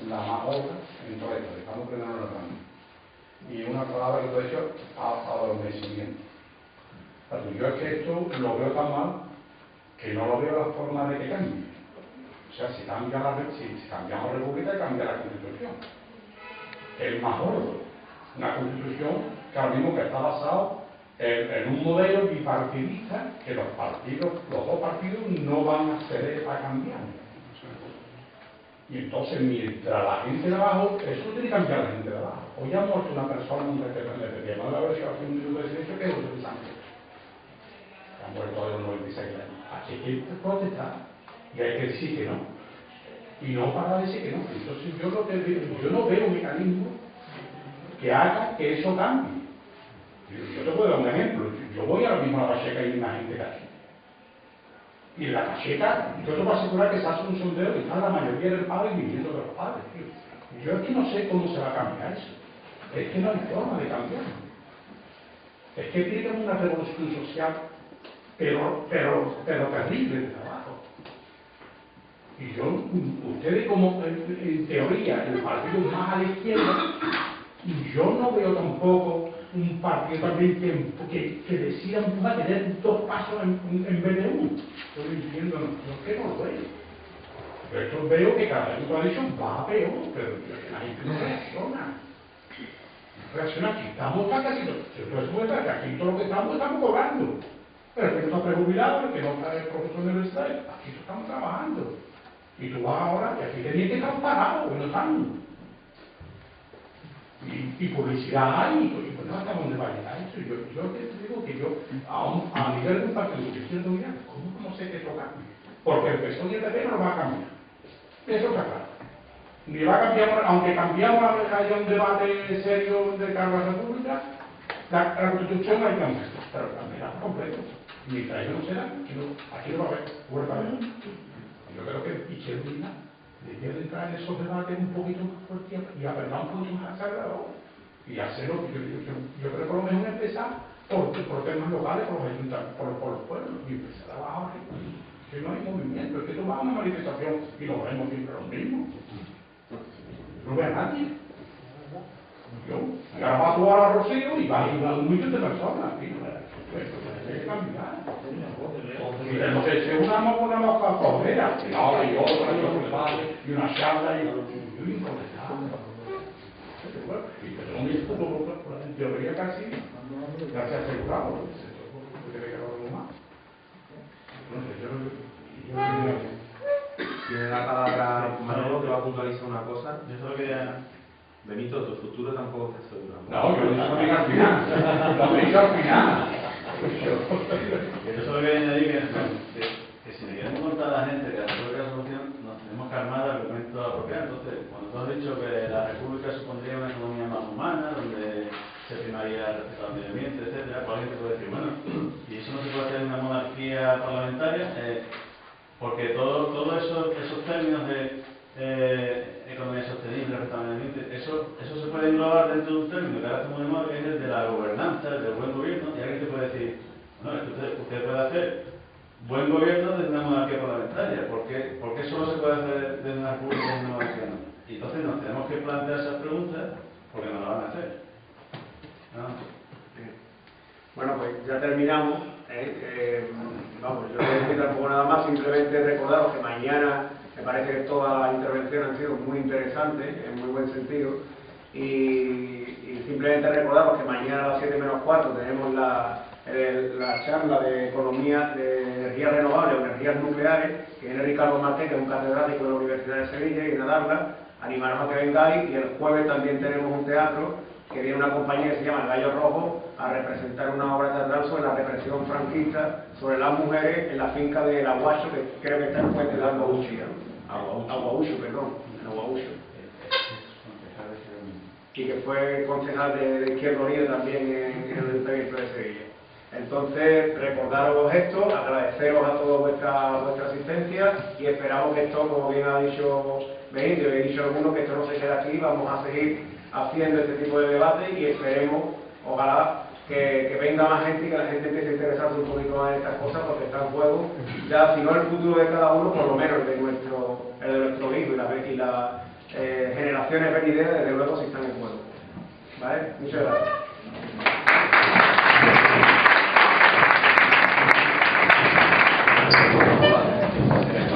la más obra en todo esto, estamos prendiendo la mano. Y una palabra que tú has dicho, adormecimiento. Yo es que esto lo veo tan mal que no lo veo la forma de que cambie. O sea, si cambiamos la República, cambia la Constitución. Es más gordo. Una Constitución que ahora mismo que está basado en un modelo bipartidista que los dos partidos no van a ceder a cambiar. Y entonces, mientras la gente de abajo, eso tiene que cambiar la gente de abajo. Hoy ha muerto una persona, un veterano de la versión hace un minuto de silencio, que es José Sánchez. Han muerto de los 96 años. Aquí hay que protestar y hay que decir que no. Y no para decir que no. Entonces yo no veo un mecanismo que haga que eso cambie. Yo te puedo dar un ejemplo. Yo voy ahora mismo a la Pacheca y hay una gente de aquí. Y en la Pacheca, yo te puedo asegurar que se hace un sondeo y está la mayoría del padre viviendo de los padres, tío. Yo es que no sé cómo se va a cambiar eso. Es que no hay forma de cambiarlo. Es que tiene que haber una revolución social, pero terrible de trabajo. Y ustedes como en teoría el partido más a la izquierda, y yo no veo tampoco un partido también que decida va a tener 2 pasos en vez de 1. Estoy diciendo, yo que no lo veo. Pero esto veo que cada vez ha dicho va a peor, pero la gente no reacciona. Aquí estamos casi que aquí todo lo que estamos cobrando. Pero el que no está prejubilado, el que no está profesor universitario, aquí estamos trabajando. Y tú vas ahora, y aquí tenías que estar parado, porque no están. Y publicidad hay, y pues no hasta dónde va a llegar eso. Yo te digo que yo, a nivel de un partido que quiero mirar, ¿cómo sé que eso cambie? Porque el PSOE y el PP no lo va a cambiar. Eso está claro. Ni va a cambiar, aunque cambiamos, haya un debate serio de cara a la República, la Constitución hay que cambiar, pero cambiará por completo. Mientras ellos no se dan, aquí no va a haber huelga de luz. Yo creo que Izquierda debe entrar en esos debates un poquito más fuertes y apretar un poquito más sagrado y hacerlo. Yo creo que por lo menos empezar por temas locales, por los ayuntamientos, por los pueblos, y empezar abajo. Que no hay movimiento, es que tú vas a una manifestación y lo vemos siempre los mismos. No ve a nadie. Y ahora vas tú a la Rocío y vas a ir a un millón de personas. Hay que cambiar. No sé, si una mosca cordera, y ahora y otra, y una charla, y un inconectado. Y pero un discurso, en teoría casi asegurado. Tiene la palabra Manolo, que va a puntualizar una cosa. Yo solo quería... Benito, tu futuro tampoco está seguro. No, yo lo digo al final. Lo digo al final. Yo solo quería añadir que si le queremos contar a la gente que la solución, nos tenemos que armar de argumentos apropiados. Entonces, cuando tú has dicho que la República supondría una economía más humana, donde se primaría el respeto al medio ambiente, etcétera, pues alguien te puede decir, bueno, y eso no se puede hacer en una monarquía parlamentaria, porque todos esos términos de economía sostenible, respeto al medio ambiente, eso se puede englobar dentro de un término que ahora estamos de moda, que es el de la gobernanza, el del buen gobierno, y alguien te puede decir, bueno, es que usted puede hacer buen gobierno desde una monarquía parlamentaria, ¿por qué solo se puede hacer desde una república y desde una monarquía no? Y entonces nos tenemos que plantear esas preguntas porque nos las van a hacer. ¿No? Bueno, pues ya terminamos. Vamos, yo no voy a decir tampoco nada más, simplemente recordaros que mañana me parece que todas las intervenciones han sido muy interesantes, en muy buen sentido, y simplemente recordaros que mañana a las 7 menos 4 tenemos la charla de economía de energías renovables o energías nucleares, que viene Ricardo Mate, que es un catedrático de la Universidad de Sevilla, y viene a darla. Animaros a que vengáis, y el jueves también tenemos un teatro que viene una compañía que se llama El Gallo Rojo a representar una obra teatral sobre la represión franquista sobre las mujeres en la finca del Aguacho, que creo que está en Puente de Aguaúcho, perdón, en Aguaúcho. y que fue concejal de Izquierda Unida también en el Ayuntamiento de Sevilla. Entonces, recordaros esto, agradeceros a todos vuestra asistencia y esperamos que esto, como bien ha dicho Benito y he dicho algunos, que esto no se quede aquí, vamos a seguir haciendo este tipo de debates y esperemos, ojalá, que venga más gente y que la gente empiece a interesarse un poquito más en estas cosas, porque está en juego, ya si no el futuro de cada uno, por lo menos el de nuestro hijo y las generaciones venideras, desde luego, sí están en juego. ¿Vale? Muchas gracias.